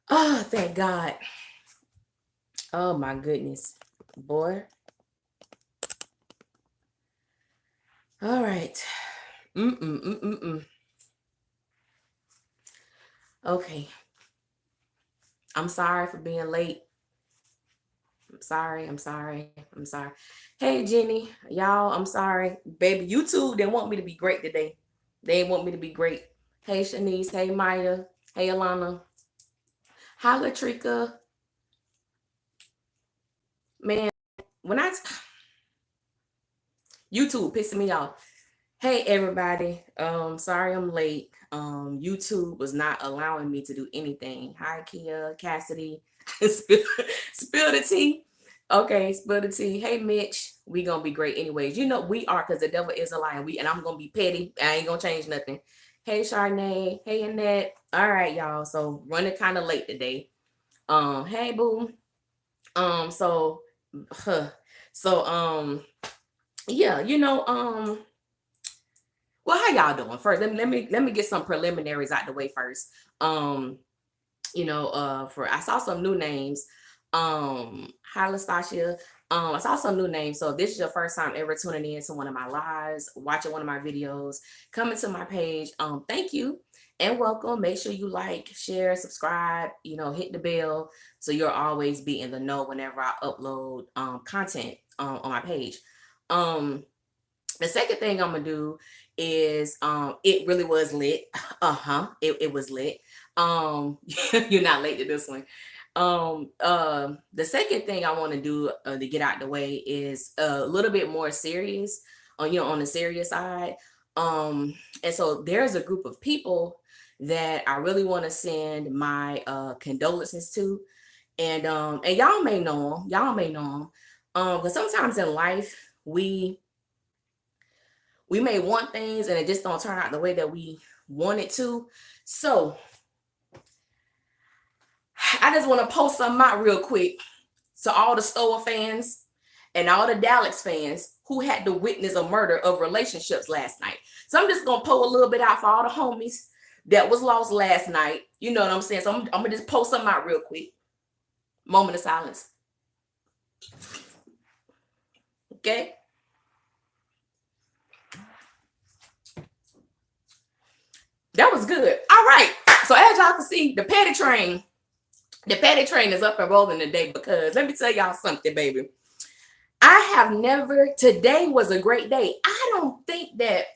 Oh, thank God. Oh my goodness. Boy. All right. Mm-mm-mm-mm-mm. Okay. I'm sorry for being late. I'm sorry. I'm sorry. I'm sorry. Hey Jenny, y'all, I'm sorry. Baby, YouTube didn't want me to be great today. They didn't want me to be great. Hey Shanice, hey Maya, hey Alana. Hi Latrika. Man, when YouTube pissing me off. Hey everybody. Sorry I'm late. YouTube was not allowing me to do anything. Hi Kia, Cassidy. spill, spill the tea. Okay, spill the tea. Hey Mitch. We gonna be great anyways. You know we are because the devil is a liar. And I'm gonna be petty. I ain't gonna change nothing. Hey Charnay. Hey Annette. All right, y'all. So running kind of late today. Hey boo. So huh. So yeah, well, how y'all doing? First, let me get some preliminaries out the way first. Um, for I saw some new names. Hi Lastasia. I saw some new names. So if this is your first time ever tuning in to one of my lives, watching one of my videos, coming to my page. Thank you and welcome. Make sure you like, share, subscribe, hit the bell so you'll always be in the know whenever I upload content on my page. Um the second thing I'm gonna do is it really was lit. It was lit. You're not late to this one. The second thing I want to do to get out the way is a little bit more serious on the serious side. And so there's a group of people that I really want to send my condolences to. And y'all may know them. Y'all may know them. But sometimes in life we may want things and it just don't turn out the way that we want it to. So I just want to post something out real quick to all the Stoa fans and all the Dallas fans who had to witness a murder of relationships last night. So I'm just gonna pull a little bit out for all the homies that was lost last night. You know what I'm saying? So I'm gonna just post something out real quick. Moment of silence. Okay. That was good. All right. So as y'all can see, the petty train is up and rolling today because let me tell y'all something, baby. I have never, today was a great day. I don't think that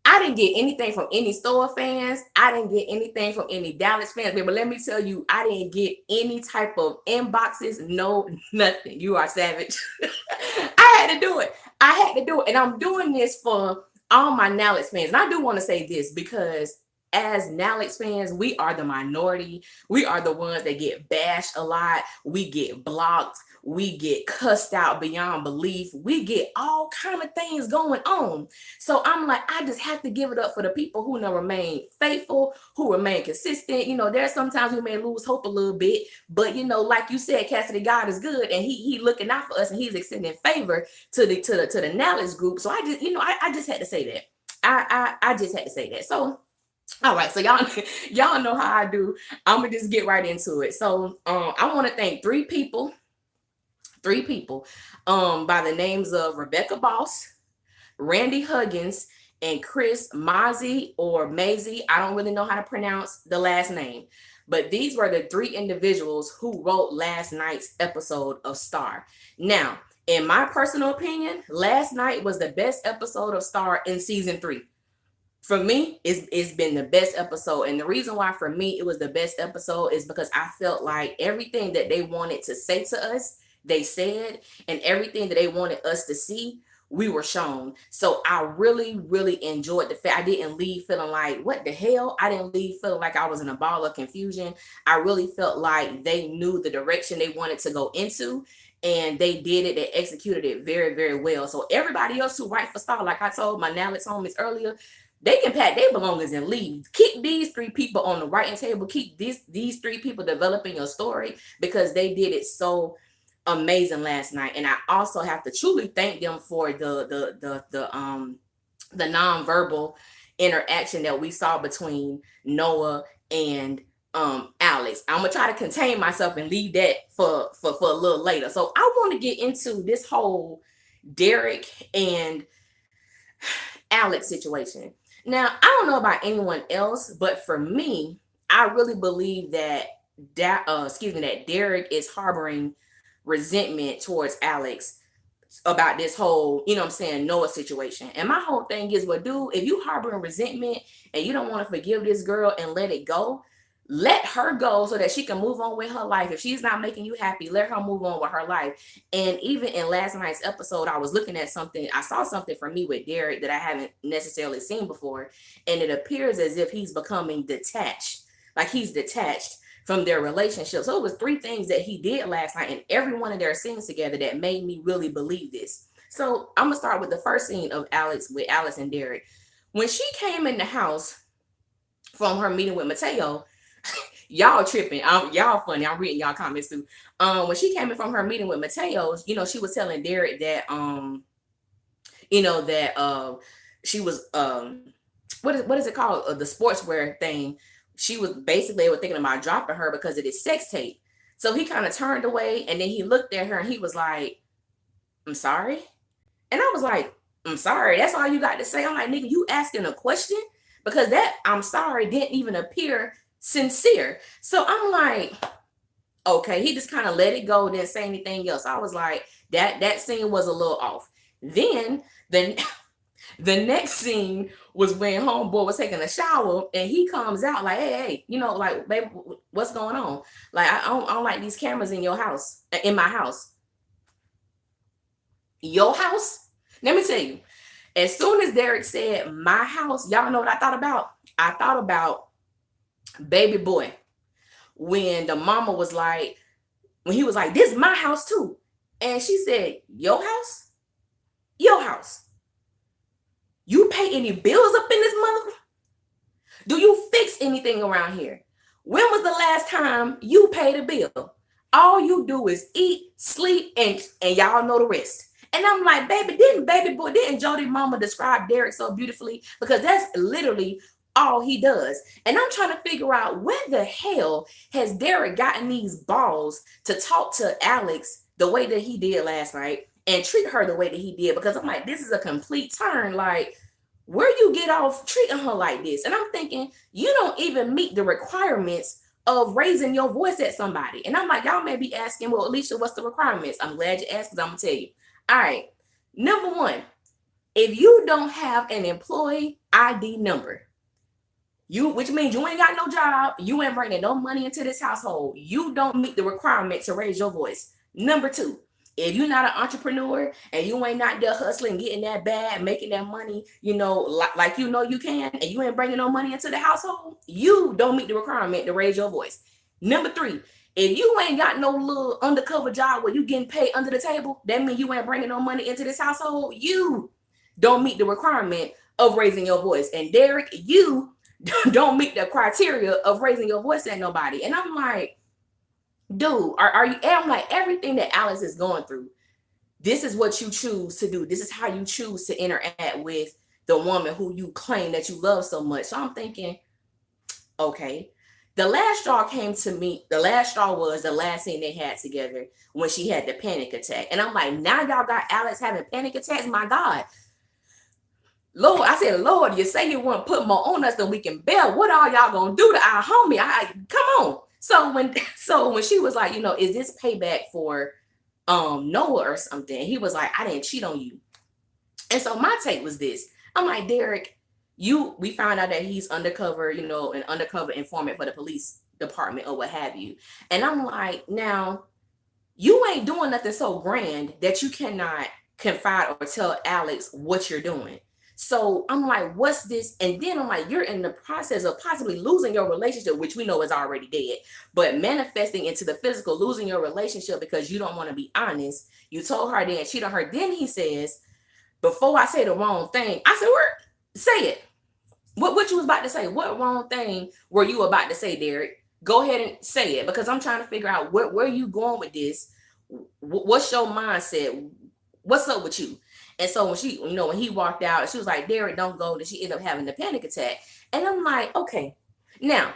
I didn't get anything from any Stoa fans. I didn't get anything from any Dallas fans. But let me tell you, I didn't get any type of inboxes. No, nothing. You are savage. I had to do it. I had to do it. And I'm doing this for all my Nalex fans. And I do want to say this because as Nalex fans, we are the minority. We are the ones that get bashed a lot. We get blocked. We get cussed out beyond belief. We get all kind of things going on. So I'm like, I just have to give it up for the people who remain faithful, who remain consistent. There's sometimes we may lose hope a little bit, but like you said, Cassidy, God is good, and He looking out for us, and He's extending favor to the Knowledge group. So I just had to say that. I just had to say that. So all right, so y'all know how I do. I'm gonna just get right into it. So I want to thank three people by the names of Rebecca Boss, Randy Huggins, and Chris Mazzi or Maisie. I don't really know how to pronounce the last name, but these were the three individuals who wrote last night's episode of Star. Now, in my personal opinion, last night was the best episode of Star in season 3. For me, it's been the best episode. And the reason why for me it was the best episode is because I felt like everything that they wanted to say to us, they said, and everything that they wanted us to see, we were shown. So I really, really enjoyed the fact I didn't leave feeling like, what the hell? I didn't leave feeling like I was in a ball of confusion. I really felt like they knew the direction they wanted to go into. And they did it. They executed it very, very well. So everybody else who write for Star, like I told my Nalex homies earlier, they can pack their belongings and leave. Keep these three people on the writing table. Keep these three people developing your story because they did it so amazing last night. And I also have to truly thank them for the nonverbal interaction that we saw between Noah and Alex. I'm gonna try to contain myself and leave that for a little later. So I want to get into this whole Derek and Alex situation. Now, I don't know about anyone else, but for me, I really believe that Derek is harboring resentment towards Alex about this whole, you know what I'm saying, Noah situation. And my whole thing is, well, dude, if you harboring resentment and you don't want to forgive this girl and let it go, let her go so that she can move on with her life. If she's not making you happy, let her move on with her life. And even in last night's episode, I was looking at something. I saw something for me with Derek that I haven't necessarily seen before. And it appears as if he's becoming detached, like he's detached from their relationship. So it was 3 things that he did last night in every one of their scenes together that made me really believe this. So I'm gonna start with the first scene of Alex and Derek. When she came in the house from her meeting with Mateo, y'all tripping. Y'all funny. I'm reading y'all comments too. When she came in from her meeting with Mateo, you know, she was telling Derek that she was what is it called? The sportswear thing. She was basically, they were thinking about dropping her because of this sex tape. So he kind of turned away and then he looked at her and he was like, I'm sorry. And I was like, I'm sorry. That's all you got to say? I'm like, nigga, you asking a question? Because that I'm sorry didn't even appear sincere. So I'm like, okay, he just kind of let it go, didn't say anything else. I was like, that scene was a little off. Then the next scene was when homeboy was taking a shower and he comes out like, hey, you know, like, baby, what's going on? Like, I don't like these cameras in your house, in my house. Your house? Let me tell you, as soon as Derek said my house, y'all know what I thought about? I thought about Baby Boy. When the mama was like, when he was like, this is my house too. And she said, your house? Your house. You pay any bills up in this mother? Do you fix anything around here? When was the last time you paid a bill? All you do is eat, sleep, and y'all know the rest. And I'm like, didn't Jody mama describe Derek so beautifully? Because that's literally all he does. And I'm trying to figure out where the hell has Derek gotten these balls to talk to Alex the way that he did last night and treat her the way that he did? Because I'm like, this is a complete turn. Like, where you get off treating her like this? And I'm thinking, you don't even meet the requirements of raising your voice at somebody. And I'm like, y'all may be asking, well, Alicia, what's the requirements? I'm glad you asked, because I'm gonna tell you. All right, number 1, if you don't have an employee ID number, which means you ain't got no job, you ain't bringing no money into this household, you don't meet the requirement to raise your voice. Number 2, if you're not an entrepreneur and you ain't not there hustling, getting that bag, making that money, you know, like you know you can, and you ain't bringing no money into the household, you don't meet the requirement to raise your voice. Number 3, if you ain't got no little undercover job where you getting paid under the table, that means you ain't bringing no money into this household, you don't meet the requirement of raising your voice. And Derek, you don't meet the criteria of raising your voice at nobody. And I'm like, dude, are you? And I'm like, everything that Alex is going through, this is what you choose to do. This is how you choose to interact with the woman who you claim that you love so much. So I'm thinking, okay, the last straw came to me. The last straw was the last scene they had together when she had the panic attack. And I'm like, now y'all got Alex having panic attacks? My God. Lord, I said, Lord, you say you want to put more on us than we can bear. What are y'all gonna do to our homie? Come on. So when she was like, you know, is this payback for Noah or something? He was like, I didn't cheat on you. And so my take was this. I'm like, Derek, we found out that he's undercover, you know, an undercover informant for the police department or what have you. And I'm like, now you ain't doing nothing so grand that you cannot confide or tell Alex what you're doing. So I'm like, what's this? And then I'm like, you're in the process of possibly losing your relationship, which we know is already dead, but manifesting into the physical, losing your relationship because you don't want to be honest. You told her I didn't cheat on her. Then he says, before I say the wrong thing, I said, where? Say it. What you was about to say? What wrong thing were you about to say, Derek? Go ahead and say it, because I'm trying to figure out where you going with this. What's your mindset? What's up with you? And so when he walked out, she was like, Derek, don't go. And she ended up having the panic attack. And I'm like, okay. Now,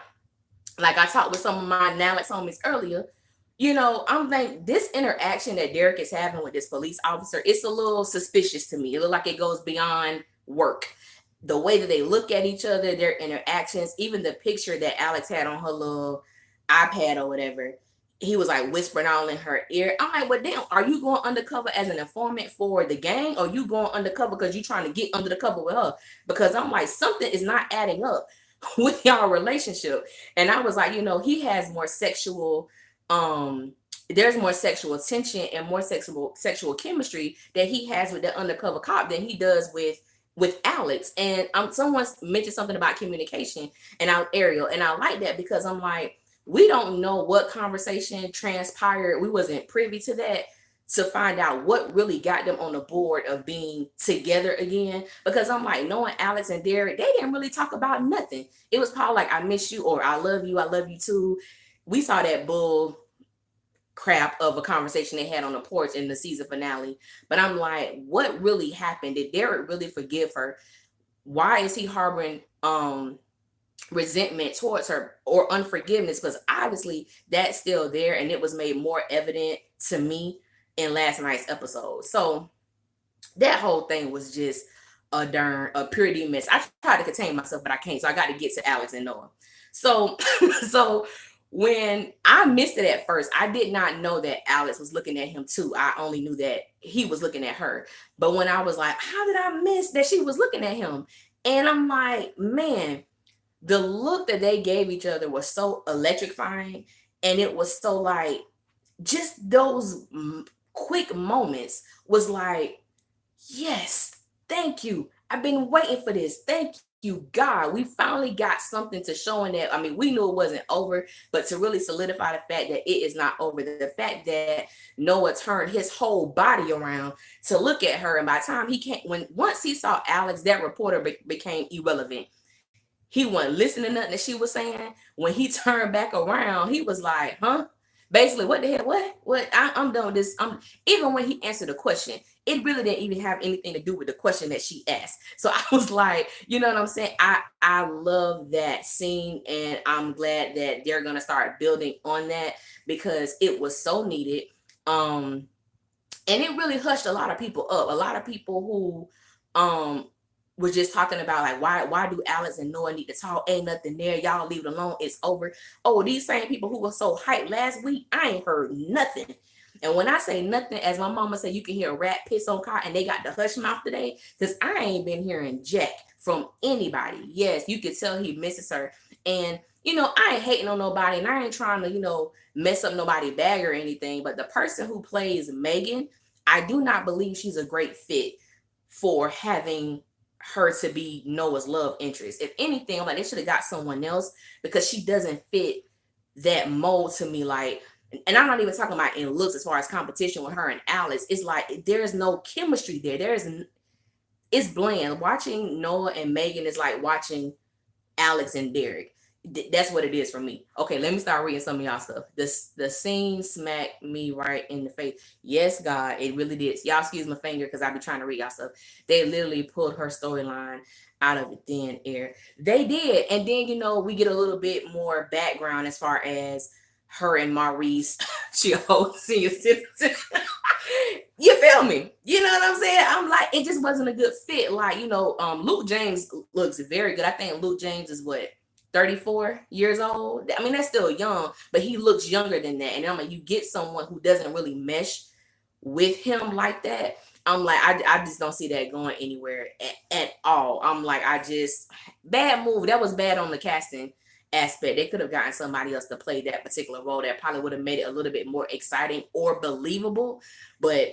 like I talked with some of my Alex homies earlier, I'm like, this interaction that Derek is having with this police officer, it's a little suspicious to me. It looks like it goes beyond work. The way that they look at each other, their interactions, even the picture that Alex had on her little iPad or whatever, he was like whispering all in her ear. I'm like, well, damn, are you going undercover as an informant for the gang, or you going undercover because you trying to get under the cover with her? Because I'm like, something is not adding up with y'all relationship. And I was like, he has more sexual, there's more sexual tension and more sexual chemistry that he has with that undercover cop than he does with Alex. And someone mentioned something about communication and Ariel, and I like that because I'm like, we don't know what conversation transpired. We wasn't privy to that to find out what really got them on the board of being together again. Because I'm like, knowing Alex and Derek, they didn't really talk about nothing. It was probably like, I miss you, or I love you too. We saw that bull crap of a conversation they had on the porch in the season finale. But I'm like, what really happened? Did Derek really forgive her? Why is he harboring resentment towards her or unforgiveness? Because obviously that's still there, and it was made more evident to me in last night's episode. So that whole thing was just a purity mess. I tried to contain myself, but I can't. So I got to get to Alex and Noah. So so when I missed it at first, I did not know that Alex was looking at him too. I only knew that he was looking at her. But when I was like, how did I miss that she was looking at him? And I'm like, man, the look that they gave each other was so electrifying. And it was so like, just those quick moments was like, yes, thank you. I've been waiting for this. Thank you, God. We finally got something to showing that. I mean, we knew it wasn't over, but to really solidify the fact that it is not over. The fact that Noah turned his whole body around to look at her. And by the time he came, once he saw Alex, that reporter became irrelevant. He wasn't listening to nothing that she was saying. When he turned back around, he was like, huh? Basically, what the hell? What? I'm done with this. Even when he answered the question, it really didn't even have anything to do with the question that she asked. So I was like, you know what I'm saying? I love that scene, and I'm glad that they're gonna start building on that because it was so needed. And it really hushed a lot of people up. A lot of people who was just talking about like, why do Alex and Noah need to talk? Ain't nothing there. Y'all leave it alone. It's over. Oh, these same people who were so hyped last week, I ain't heard nothing. And when I say nothing, as my mama said, you can hear a rat piss on car, and they got the hush mouth today, because I ain't been hearing jack from anybody. Yes, you could tell he misses her. And I ain't hating on nobody, and I ain't trying to, mess up nobody's bag or anything. But the person who plays Megan, I do not believe she's a great fit for having her to be Noah's love interest. If anything, I'm like, they should have got someone else, because she doesn't fit that mold to me. Like, and I'm not even talking about in looks as far as competition with her and Alex. It's like there's no chemistry there. It's bland. Watching Noah and Megan is like watching Alex and Derek. That's what it is for me. Okay, let me start reading some of y'all stuff. The scene smacked me right in the face. Yes, God, it really did. Y'all excuse my finger because I be trying to read y'all stuff. They literally pulled her storyline out of the thin air. They did. And then, we get a little bit more background as far as her and Maurice, she a whole senior citizen. You feel me? You know what I'm saying? I'm like, it just wasn't a good fit. Like, Luke James looks very good. I think Luke James is what, 34 years old? I mean, that's still young, but he looks younger than that. And I'm like, you get someone who doesn't really mesh with him like that. I'm like, I just don't see that going anywhere at all. I'm like, bad move. That was bad on the casting aspect. They could have gotten somebody else to play that particular role that probably would have made it a little bit more exciting or believable, but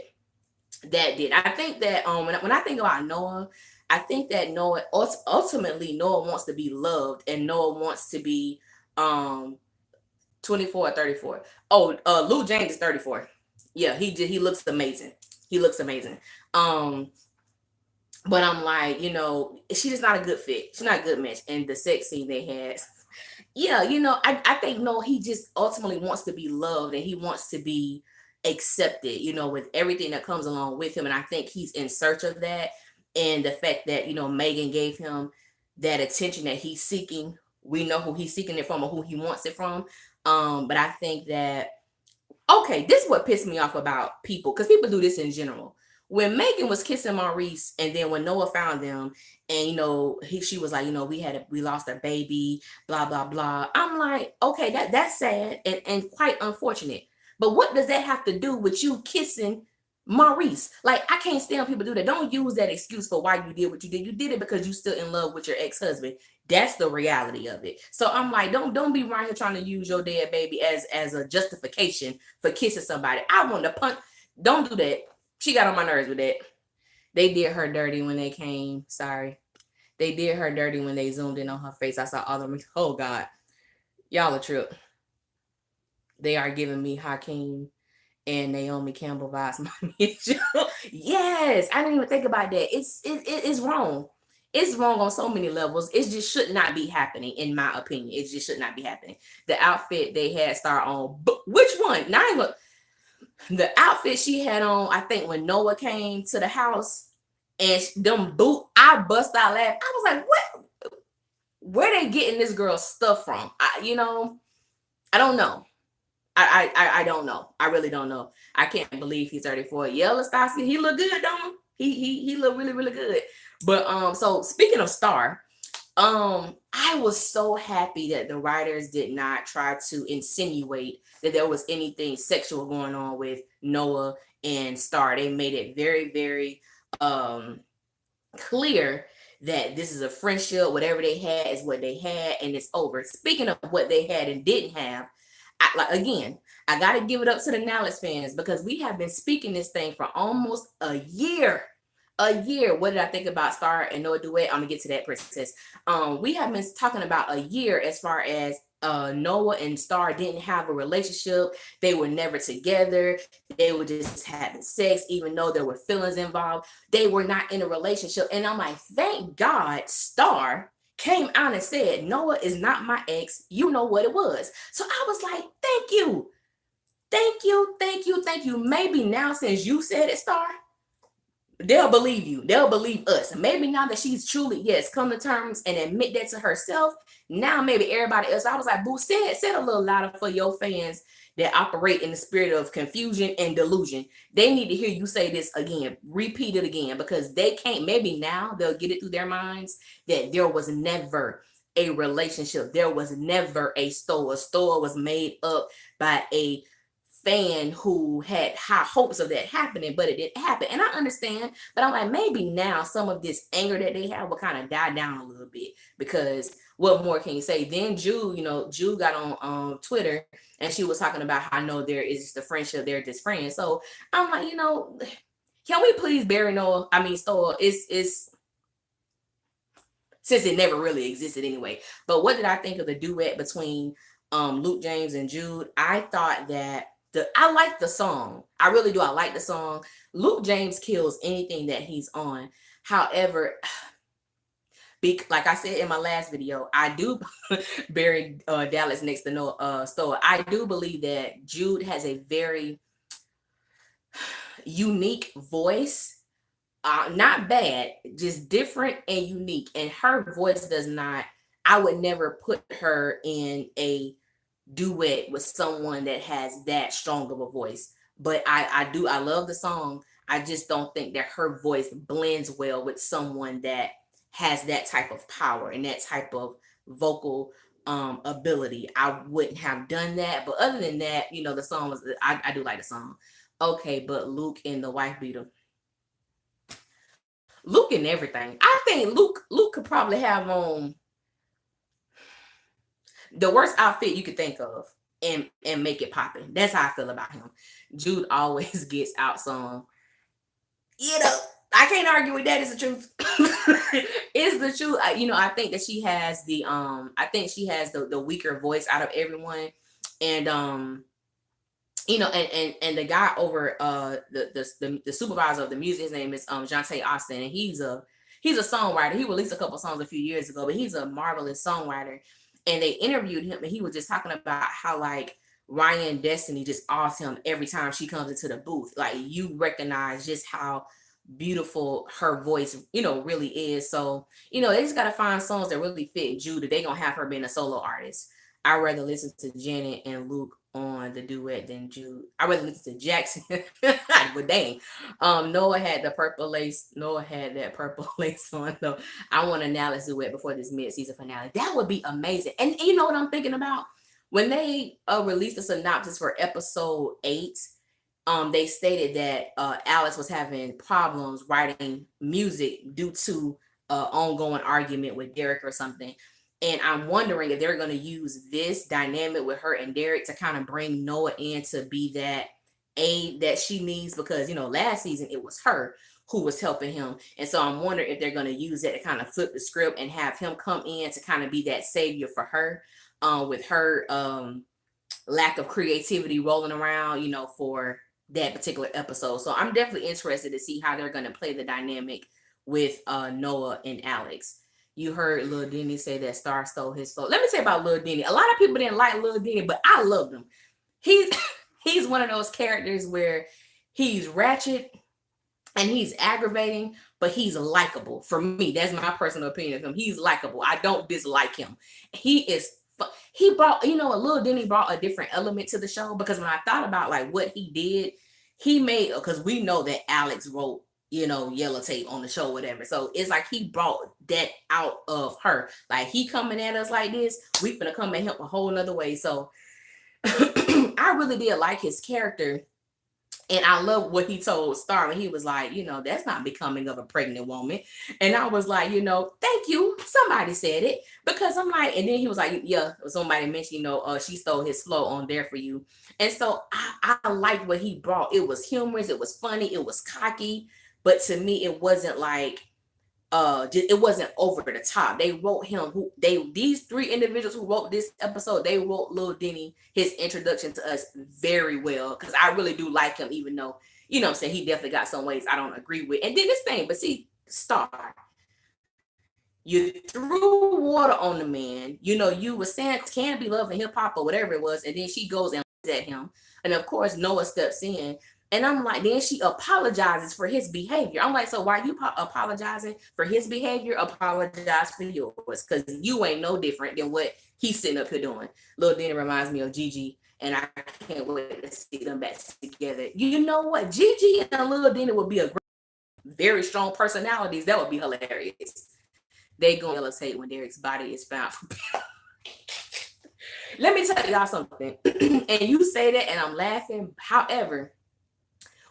that did. I think that when I think about Noah, I think that Noah ultimately Noah wants to be loved, and Noah wants to be 24 or 34. Oh, Luke James is 34. Yeah, he looks amazing. He looks amazing. But I'm like, she's just not a good fit. She's not a good match. And the sex scene they had, yeah, I think no, he just ultimately wants to be loved, and he wants to be accepted, with everything that comes along with him. And I think he's in search of that. And the fact that, Megan gave him that attention that he's seeking we know who he's seeking it from or who he wants it from. But I think that, okay, this is what pissed me off about people, because people do this in general. When Megan was kissing Maurice, and then when Noah found them, and she was like, we lost our baby, blah blah blah. I'm like, okay, that's sad and quite unfortunate. But what does that have to do with you kissing Maurice? Like, I can't stand when people do that. Don't use that excuse for why you did what you did. You did it because you still in love with your ex-husband. That's the reality of it. So I'm like, don't be right here trying to use your dead baby as a justification for kissing somebody. I want to punch. Don't do that. She got on my nerves with that. They did her dirty when they came. Sorry. They did her dirty when they zoomed in on her face. I saw all of them. Oh God. Y'all a trip. They are giving me Hakeem and Naomi Campbell vibes. Yes, I didn't even think about that. It's wrong. It's wrong on so many levels. It just should not be happening, in my opinion. It just should not be happening. The outfit they had Star on, which one? Not even the outfit she had on. I think when Noah came to the house and them boot, I bust out laughing. I was like, what? Where they getting this girl's stuff from? I don't know. I don't know. I really don't know. I can't believe he's 34. Yeah, Lastasia, he look good, don't he? He look really, really good. But so speaking of Star, I was so happy that the writers did not try to insinuate that there was anything sexual going on with Noah and Star. They made it very, very clear that this is a friendship. Whatever they had is what they had, and it's over. Speaking of what they had and didn't have, I got to give it up to the Nallis fans, because we have been speaking this thing for almost a year. What did I think about Star and Noah duet? I'm gonna get to that, princess. We have been talking about a year as far as Noah and Star didn't have a relationship. They were never together. They were just having sex, even though there were feelings involved. They were not in a relationship. And I'm like, thank God Star came out and said, Noah is not my ex. You know what it was. So I was like, thank you. Maybe now, since you said it, Star, they'll believe you. They'll believe us. Maybe now that she's truly, yes, come to terms and admit that to herself, now maybe everybody else. I was like, boo, say it a little louder for your fans that operate in the spirit of confusion and delusion. They need to hear you say this again. Repeat it again, because they can't. Maybe now they'll get it through their minds that there was never a relationship. There was never a store. A store was made up by a fan who had high hopes of that happening, but it didn't happen. And I understand, but I'm like, maybe now some of this anger that they have will kind of die down a little bit, because what more can you say? Then Jude got on Twitter, and she was talking about how, no, there is just a friendship, they're just friends. So I'm like, can we please bury Noah? I mean, Stoll, it's since it never really existed anyway. But what did I think of the duet between Luke James and Jude? I thought that I like the song. I really do. I like the song. Luke James kills anything that he's on. However, like I said in my last video, I do bury Dallas next to Noah Stoll. I do believe that Jude has a very unique voice. Not bad, just different and unique. And her voice does not, I would never put her in a duet with someone that has that strong of a voice. But I love the song. I just don't think that her voice blends well with someone that has that type of power and that type of vocal ability. I wouldn't have done that. But other than that, the song was, I do like the song. Okay, but Luke and the wife beater. Luke and everything. I think Luke could probably have on the worst outfit you could think of and make it popping. That's how I feel about him. Jude always gets outsung. I can't argue with that. It's the truth. It's the truth. I think that she has the weaker voice out of everyone. And and the guy over the supervisor of the music, his name is Jonte Austin, and he's a songwriter. He released a couple songs a few years ago, but he's a marvelous songwriter. And they interviewed him, and he was just talking about how, like, Ryan Destiny just awes him every time she comes into the booth. Like, you recognize just how beautiful her voice, really is. So, they just gotta find songs that really fit Judah. They gonna have her being a solo artist. I'd rather listen to Janet and Luke on the duet than Jude. I'd rather listen to Jackson. But dang. Noah had the purple lace. Noah had that purple lace on though. I want a Nala's duet before this mid-season finale. That would be amazing. And you know what I'm thinking about? When they released the synopsis for episode 8, they stated that Alex was having problems writing music due to ongoing argument with Derek or something. And I'm wondering if they're going to use this dynamic with her and Derek to kind of bring Noah in to be that aid that she needs, because last season it was her who was helping him. And so I'm wondering if they're going to use that to kind of flip the script and have him come in to kind of be that savior for her, with her lack of creativity rolling around, for that particular episode. So I'm definitely interested to see how they're going to play the dynamic with Noah and Alex. You heard Lil Denny say that Star stole his flow. Let me say about Lil Denny. A lot of people didn't like Lil Denny, but I loved him. He's he's one of those characters where he's ratchet and he's aggravating, but he's likable. For me, that's my personal opinion of him. He's likable. I don't dislike him. He is. He brought, Lil Denny brought a different element to the show, because when I thought about like what he did, he made, because we know that Alex wrote, Yellow Tape on the show, whatever. So it's like he brought that out of her. Like, he coming at us like this, we finna come at him a whole nother way. So I really did like his character. And I love what he told Star when he was like, that's not becoming of a pregnant woman. And I was like, thank you. Somebody said it. Because I'm like, and then he was like, yeah, somebody mentioned, she stole his flow on There For You. And so I liked what he brought. It was humorous. It was funny. It was cocky. But to me, it wasn't like, it wasn't over the top. They wrote him, these 3 individuals who wrote this episode, they wrote Lil Denny his introduction to us very well, because I really do like him, even though, I'm saying, he definitely got some ways I don't agree with. And then this thing, but see, Star, you threw water on the man, you were saying can't be loving hip-hop or whatever it was, and then she goes and looks at him, and of course Noah steps in. And I'm like, then she apologizes for his behavior. I'm like, so why you apologizing for his behavior? Apologize for yours, because you ain't no different than what he's sitting up here doing. Lil Denny reminds me of Gigi, and I can't wait to see them back together. You know what? Gigi and Lil Denny would be a very strong personalities. That would be hilarious. They gonna yellow when Derek's body is found. Let me tell y'all something. And you say that, and I'm laughing. However,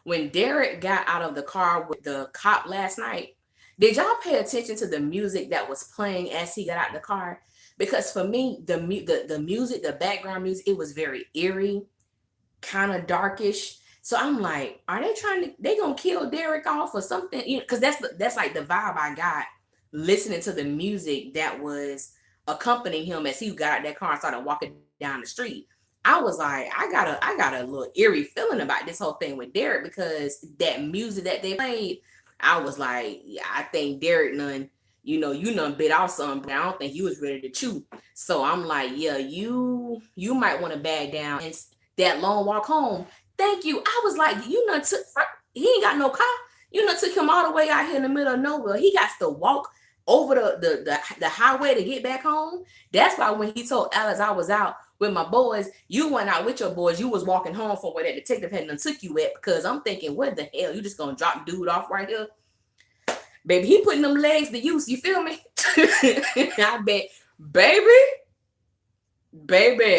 when Derek got out of the car with the cop last night, did y'all pay attention to the music that was playing as he got out the car? Because for me, the music, the background music, it was very eerie, kind of darkish. So I'm like, are they gonna kill Derek off or something? Because that's like the vibe I got listening to the music that was accompanying him as he got out that car and started walking down the street. I was like, I got a little eerie feeling about this whole thing with Derek, because that music that they played, I was like, yeah, I think Derek you bit off something, but I don't think he was ready to chew. So I'm like, yeah, you might want to back down. And that long walk home, thank you. I was like, he ain't got no car. Took him all the way out here in the middle of nowhere. He got to walk over the highway to get back home. That's why when he told Alice I was out with my boys, you went out with your boys, you was walking home from where that detective had done took you at, because I'm thinking, what the hell, you just gonna drop dude off right here? Baby, he putting them legs to use, you feel me? I bet, baby,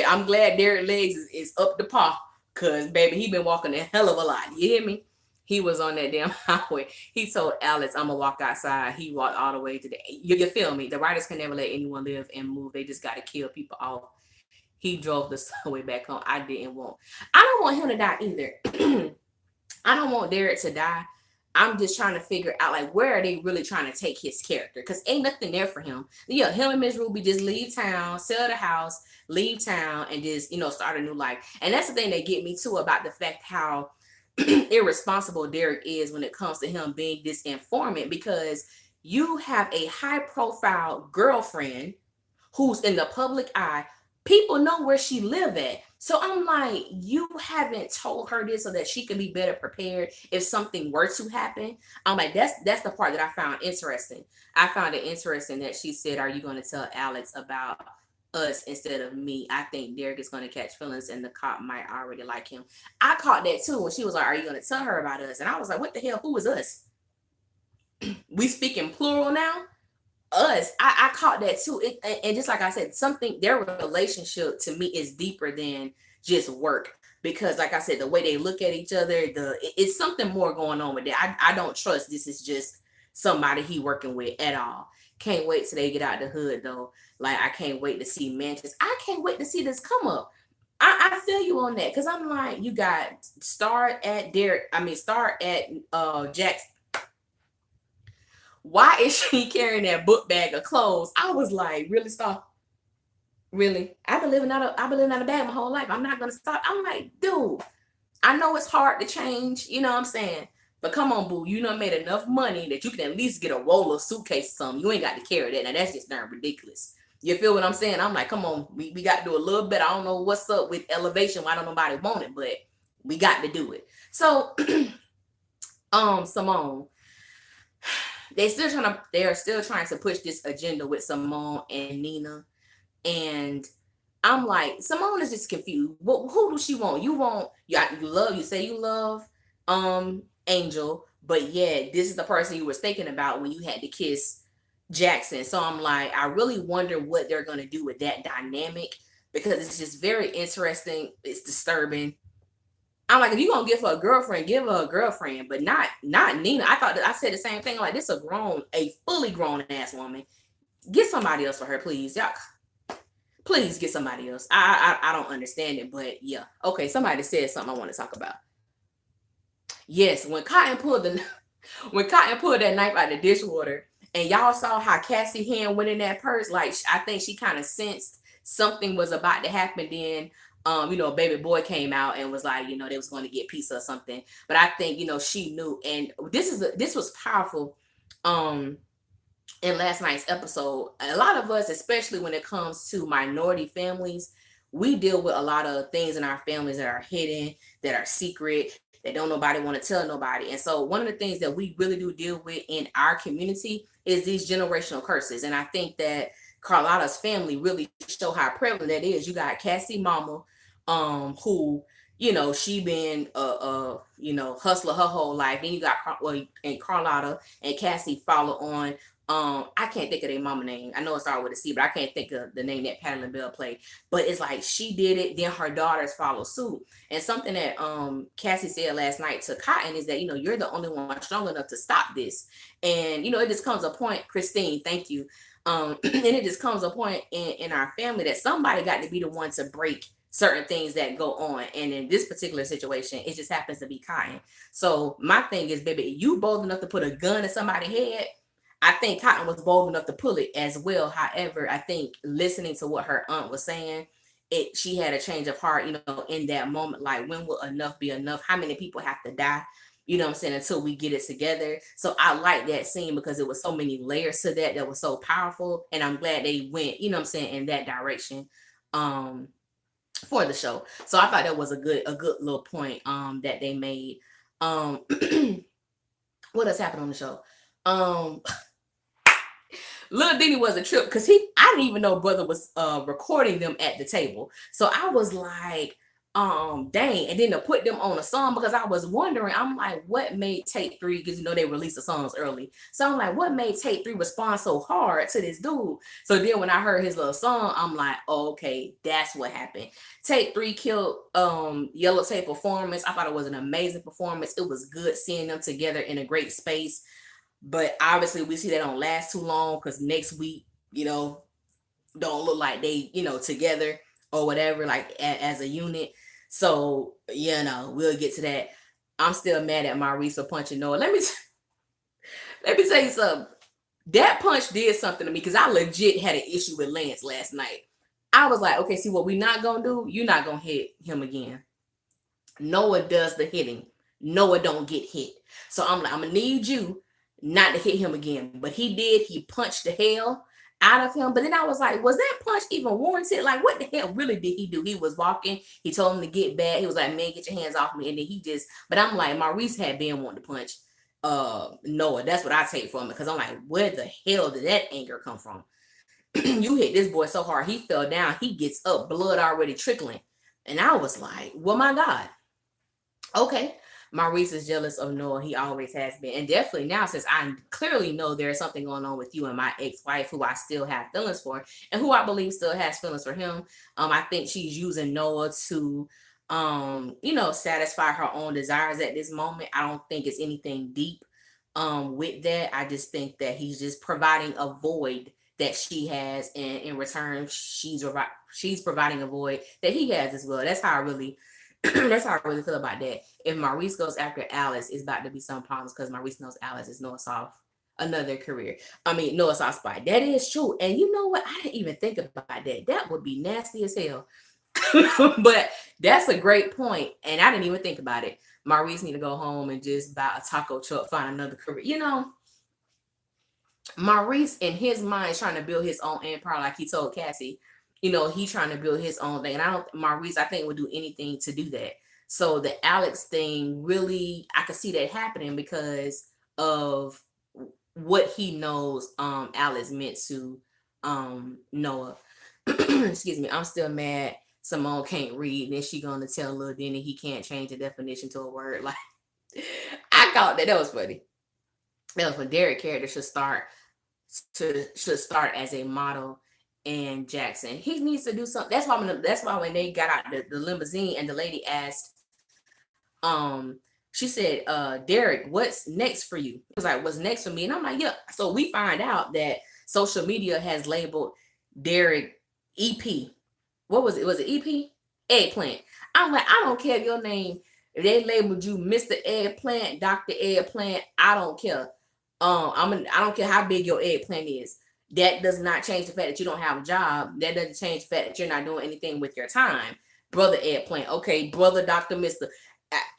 I'm glad Derek legs is up to par, because baby, he been walking a hell of a lot, you hear me? He was on that damn highway. He told Alex, I'm gonna walk outside. He walked all the way to you feel me? The writers can never let anyone live and move. They just got to kill people off. He drove the subway back home. I don't want him to die either. I don't want Derek to die. I'm just trying to figure out, like, where are they really trying to take his character? Because ain't nothing there for him. Yeah, him and Miss Ruby just leave town, sell the house, leave town, and just, start a new life. And that's the thing that get me too about the fact how irresponsible Derek is when it comes to him being this informant, because you have a high profile girlfriend who's in the public eye. People know where she live at. So I'm like, you haven't told her this so that she can be better prepared if something were to happen. I'm like, that's the part that I found interesting. I found it interesting that she said, "Are you going to tell Alex about us instead of me? I think Derek is going to catch feelings, and the cop might already like him." I caught that too when she was like, "Are you going to tell her about us?" And I was like, "What the hell? Who is us? We speak in plural now." Us. I caught that too. And just like I said, something their relationship to me is deeper than just work. Because like I said, the way they look at each other, it's something more going on with that. I don't trust this is just somebody he working with at all. Can't wait till they get out the hood though. Like I can't wait to see Manchester. I can't wait to see this come up. I feel you on that because I'm like, you got start at Derek. I mean, start at Jackson. Why is she carrying that book bag of clothes? I was like, really stop? Really? I've been living out of bag my whole life. I'm not gonna stop. I'm like, dude, I know it's hard to change, you know what I'm saying? But come on, boo, you done made enough money that you can at least get a roll of suitcase or something. You ain't got to carry that. Now that's just darn ridiculous. You feel what I'm saying? I'm like, come on, we got to do a little bit. I don't know what's up with elevation. Why don't nobody want it, but we got to do it. So Simone, they're still trying to push this agenda with Simone and Nina. And I'm like, Simone is just confused. Who does she want? You say you love Angel, but yeah, this is the person you was thinking about when you had to kiss Jackson. So I'm like, I really wonder what they're gonna do with that dynamic because it's just very interesting. It's disturbing. I'm like, if you're gonna give her a girlfriend, give her a girlfriend, but not Nina. I said the same thing. Like, this a fully grown ass woman. Get somebody else for her, please. Y'all, please get somebody else. I don't understand it, but yeah. Okay, somebody said something I want to talk about. Yes, when Cotton pulled that knife out of the dishwater, and y'all saw how Cassie hand went in that purse, like I think she kind of sensed something was about to happen. Then, baby boy came out and was like, they was going to get pizza or something. But I think she knew, and this was powerful. In last night's episode, a lot of us, especially when it comes to minority families, we deal with a lot of things in our families that are hidden, that are secret, that don't nobody want to tell nobody. And so one of the things that we really do deal with in our community is these generational curses. And I think that Carlotta's family really show how prevalent that is. You got Cassie mama, who she been hustler her whole life. Then you got and Carlotta and Cassie follow on. I can't think of their mama name. I know it's started with a C, but I can't think of the name that Patty LaBelle played. But it's like she did it, then her daughters follow suit. And something that Cassie said last night to Cotton is that you're the only one strong enough to stop this. And it just comes a point, Christine, thank you. And it just comes a point in our family that somebody got to be the one to break certain things that go on. And in this particular situation, it just happens to be Cotton. So my thing is, baby, you bold enough to put a gun in somebody's head. I think Cotton was bold enough to pull it as well. However, I think listening to what her aunt was saying, she had a change of heart, in that moment. Like, when will enough be enough? How many people have to die? You know what I'm saying? Until we get it together. So I like that scene because it was so many layers to that was so powerful. And I'm glad they went, in that direction for the show. So I thought that was a good little point that they made. What else happened on the show? Lil Diddy was a trip because I didn't even know brother was recording them at the table. So I was like, dang. And then to put them on a song, because I was wondering, I'm like, what made Take 3, because they released the songs early. So I'm like, what made Take 3 respond so hard to this dude? So then when I heard his little song, I'm like, oh, okay, that's what happened. Take 3 killed Yellow Tape performance. I thought it was an amazing performance. It was good seeing them together in a great space. But obviously we see that don't last too long because next week, don't look like they, together or whatever, like as a unit. So, we'll get to that. I'm still mad at Maurice for punching Noah. Let me tell you something. That punch did something to me because I legit had an issue with Lance last night. I was like, okay, see what we're not going to do? You're not going to hit him again. Noah does the hitting. Noah don't get hit. So I'm like, I'm going to need you not to hit him again. But he did. He punched the hell out of him. But then I was like, was that punch even warranted? Like, what the hell really did he do? He was walking. He told him to get back. He was like, man, get your hands off me. And then he just, but I'm like, Maurice had been wanting to punch Noah. That's what I take from it. Because I'm like, where the hell did that anger come from? You hit this boy so hard, he fell down. He gets up, blood already trickling. And I was like, well, my God. Okay. Maurice is jealous of Noah. He always has been. And definitely now, since I clearly know there's something going on with you and my ex-wife, who I still have feelings for, and who I believe still has feelings for him. I think she's using Noah to satisfy her own desires at this moment. I don't think it's anything deep with that. I just think that he's just providing a void that she has, and in return, she's providing a void that he has as well. That's how I really that's how I really feel about that. If Maurice goes after Alice, it's about to be some problems because Maurice knows Alice is Noah's off another career. I mean, Noah's off spot. That is true. And you know what? I didn't even think about that. That would be nasty as hell. But that's a great point. And I didn't even think about it. Maurice need to go home and just buy a taco truck, find another career. Maurice in his mind is trying to build his own empire, like he told Cassie. He's trying to build his own thing. And Maurice, I think, would do anything to do that. So the Alex thing, really, I could see that happening because of what he knows Alex meant to Noah. Excuse me, I'm still mad Simone can't read, and then she gonna tell little Denny he can't change the definition to a word. Like, I thought that was funny. That was when Derek character should start as a model. And Jackson, he needs to do something. That's why when they got out the limousine and the lady asked, she said, Derek, what's next for you? He was like, what's next for me? And I'm like, yeah. So we find out that social media has labeled Derek EP. What was it? Was it EP? Eggplant. I'm like, I don't care if your name, if they labeled you Mr. Eggplant, Dr. Eggplant, I don't care. I don't care how big your eggplant is. That does not change the fact that you don't have a job. That doesn't change the fact that you're not doing anything with your time. Brother Eggplant. Okay, brother Dr. Mr.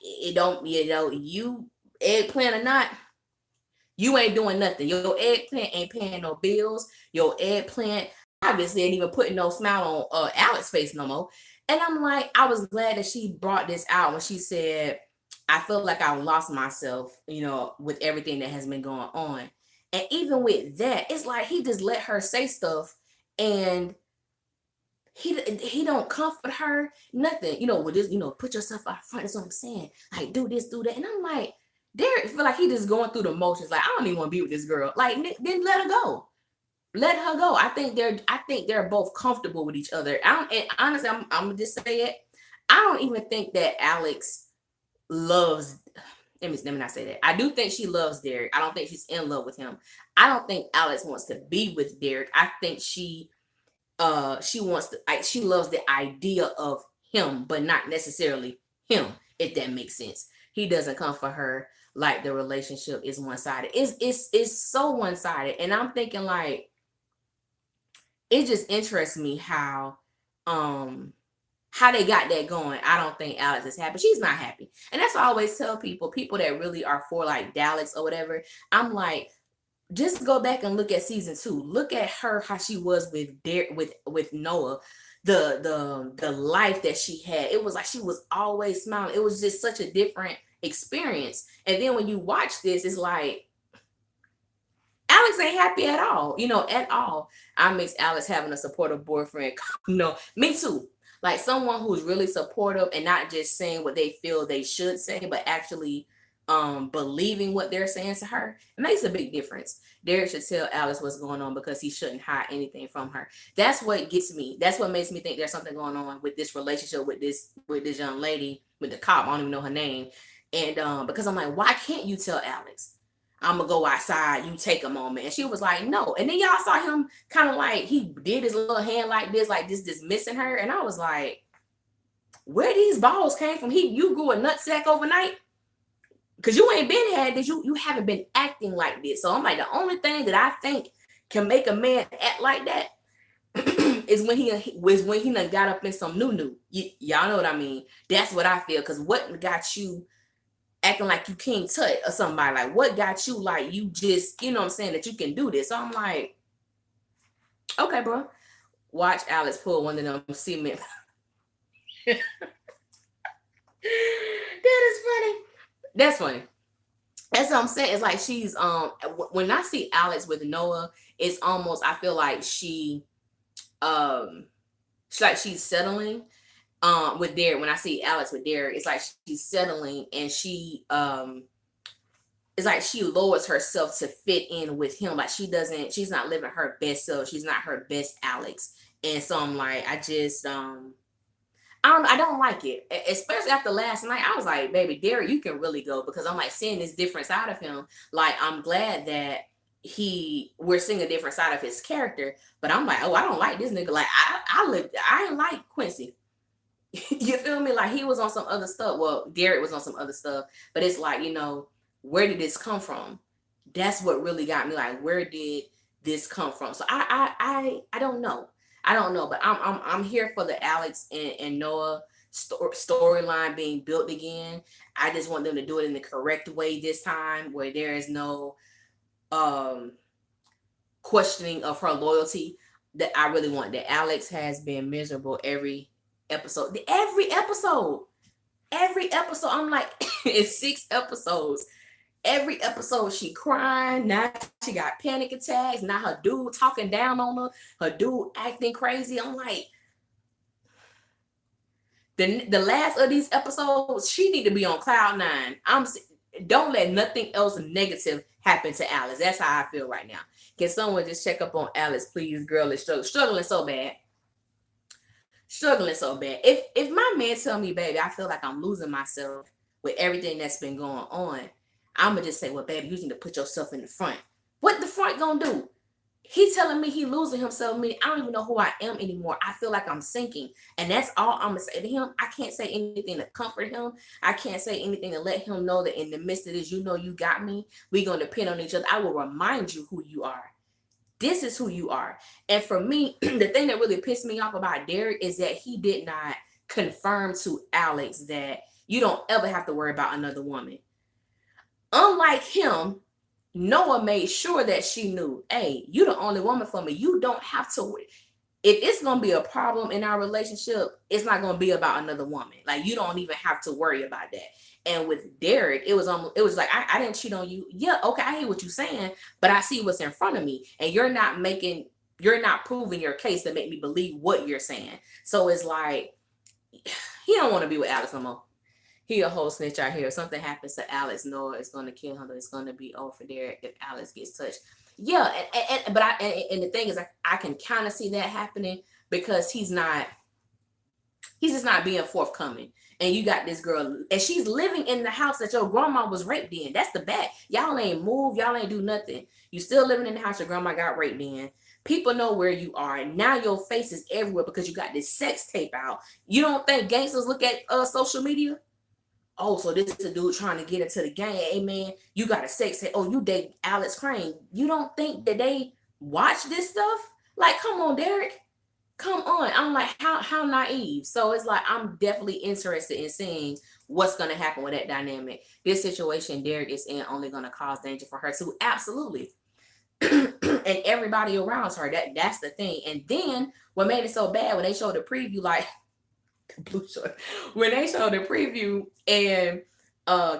It don't, you eggplant or not, you ain't doing nothing. Your eggplant ain't paying no bills. Your eggplant obviously ain't even putting no smile on Alex's face no more. And I'm like, I was glad that she brought this out when she said, I feel like I lost myself, with everything that has been going on. And even with that, it's like he just let her say stuff, and he don't comfort her, nothing. With this, put yourself out front. That's what I'm saying. Like, do this, do that. And I'm like, Derek feel like he just going through the motions. Like, I don't even want to be with this girl. Like, then let her go. Let her go. I think they're both comfortable with each other. And honestly, I'm gonna just say it. I don't even think that Alex loves. Let me not say that. I do think she loves Derek. I don't think she's in love with him. I don't think Alex wants to be with Derek. I think she wants to, she loves the idea of him, but not necessarily him, if that makes sense. He doesn't come for her like the relationship is one-sided. It's so one-sided. And I'm thinking, like, it just interests me how they got that going. I don't think Alex is happy. She's not happy. And that's what I always tell people that really are for like Dallas or whatever. I'm like, just go back and look at season 2. Look at her, how she was with Noah, the life that she had. It was like she was always smiling. It was just such a different experience. And then when you watch this, it's like Alex ain't happy at all, at all. I miss Alex having a supportive boyfriend. Me too. Like someone who's really supportive and not just saying what they feel they should say, but actually believing what they're saying to her. It makes a big difference. Derek should tell Alex what's going on because he shouldn't hide anything from her. That's what gets me. That's what makes me think there's something going on with this relationship with this young lady, with the cop. I don't even know her name. And because I'm like, why can't you tell Alex? I'm gonna go outside, you take a moment. And she was like, no. And then y'all saw him kind of like, he did his little hand like this, dismissing her. And I was like, where these balls came from? You grew a nutsack overnight? Because you ain't been had this, you haven't been acting like this. So I'm like, the only thing that I think can make a man act like that is when he done got up in some new. Y'all know what I mean? That's what I feel. Because what got you acting like you King Tut or somebody? Like, what got you like you just, you know what I'm saying, that you can do this? So I'm like, Okay, bro. Watch Alex pull one of them cement. That is funny. That's funny. That's what I'm saying. It's like she's when I see Alex with Noah, it's almost I feel like um she's settling with Derek. When I see Alex with Derek, it's like she's settling and it's like she lowers herself to fit in with him. Like she's not living her best self. She's not her best Alex. And so I'm like, I don't like it, especially after last night. I was like, baby, Derek, you can really go because I'm like seeing this different side of him. Like, I'm glad that we're seeing a different side of his character, but I'm like, oh, I don't like this nigga. Like, I ain't like Quincy. You feel me? Like, he was on some other stuff. Well, Derek was on some other stuff, but it's like, where did this come from? That's what really got me. Like, where did this come from? So I don't know. I don't know, but I'm here for the Alex and Noah storyline being built again. I just want them to do it in the correct way this time, where there is no questioning of her loyalty. That I really want. That Alex has been miserable every episode. Every episode. I'm like, it's 6 episodes. Every episode she crying. Now she got panic attacks. Now her dude talking down on her. Her dude acting crazy. I'm like, the last of these episodes, she need to be on cloud 9. Don't let nothing else negative happen to Alice. That's how I feel right now. Can someone just check up on Alice, please? Girl is struggling so bad. Struggling so bad. If my man tell me, baby, I feel like I'm losing myself with everything that's been going on, I'm gonna just say, well, baby, you need to put yourself in the front. What the front gonna do? He telling me he losing himself. Meaning I don't even know who I am anymore. I feel like I'm sinking, and that's all I'm gonna say to him. I can't say anything to comfort him. I can't say anything to let him know that in the midst of this, you got me. We gonna depend on each other. I will remind you who you are. This is who you are. And for me, the thing that really pissed me off about Derek is that he did not confirm to Alex that you don't ever have to worry about another woman. Unlike him, Noah made sure that she knew, hey, you the only woman for me. You don't have to. If it's gonna be a problem in our relationship, it's not gonna be about another woman. Like, you don't even have to worry about that. And with Derek, it was like I didn't cheat on you. Yeah, okay, I hear what you're saying, but I see what's in front of me, and you're not proving your case to make me believe what you're saying. So it's like he don't want to be with Alex no more. He a whole snitch out here. If something happens to Alex, Noah is going to kill him. It's going to be over there if Alex gets touched. Yeah, and the thing is, I can kind of see that happening because he's just not being forthcoming. And you got this girl, and she's living in the house that your grandma was raped in. That's the bad. Y'all ain't moved. Y'all ain't do nothing. You still living in the house your grandma got raped in. People know where you are. Now your face is everywhere because you got this sex tape out. You don't think gangsters look at social media? Oh, so this is a dude trying to get into the game. Hey, man, you got a sex tape. Oh, you date Alex Crane. You don't think that they watch this stuff? Like, come on, Derek. Come on. I'm like, how naive. So it's like, I'm definitely interested in seeing what's going to happen with that dynamic. This situation Derek is in only going to cause danger for her too. Absolutely. And everybody around her. That's the thing. And then what made it so bad when they showed the preview, like blue short, when they showed the preview and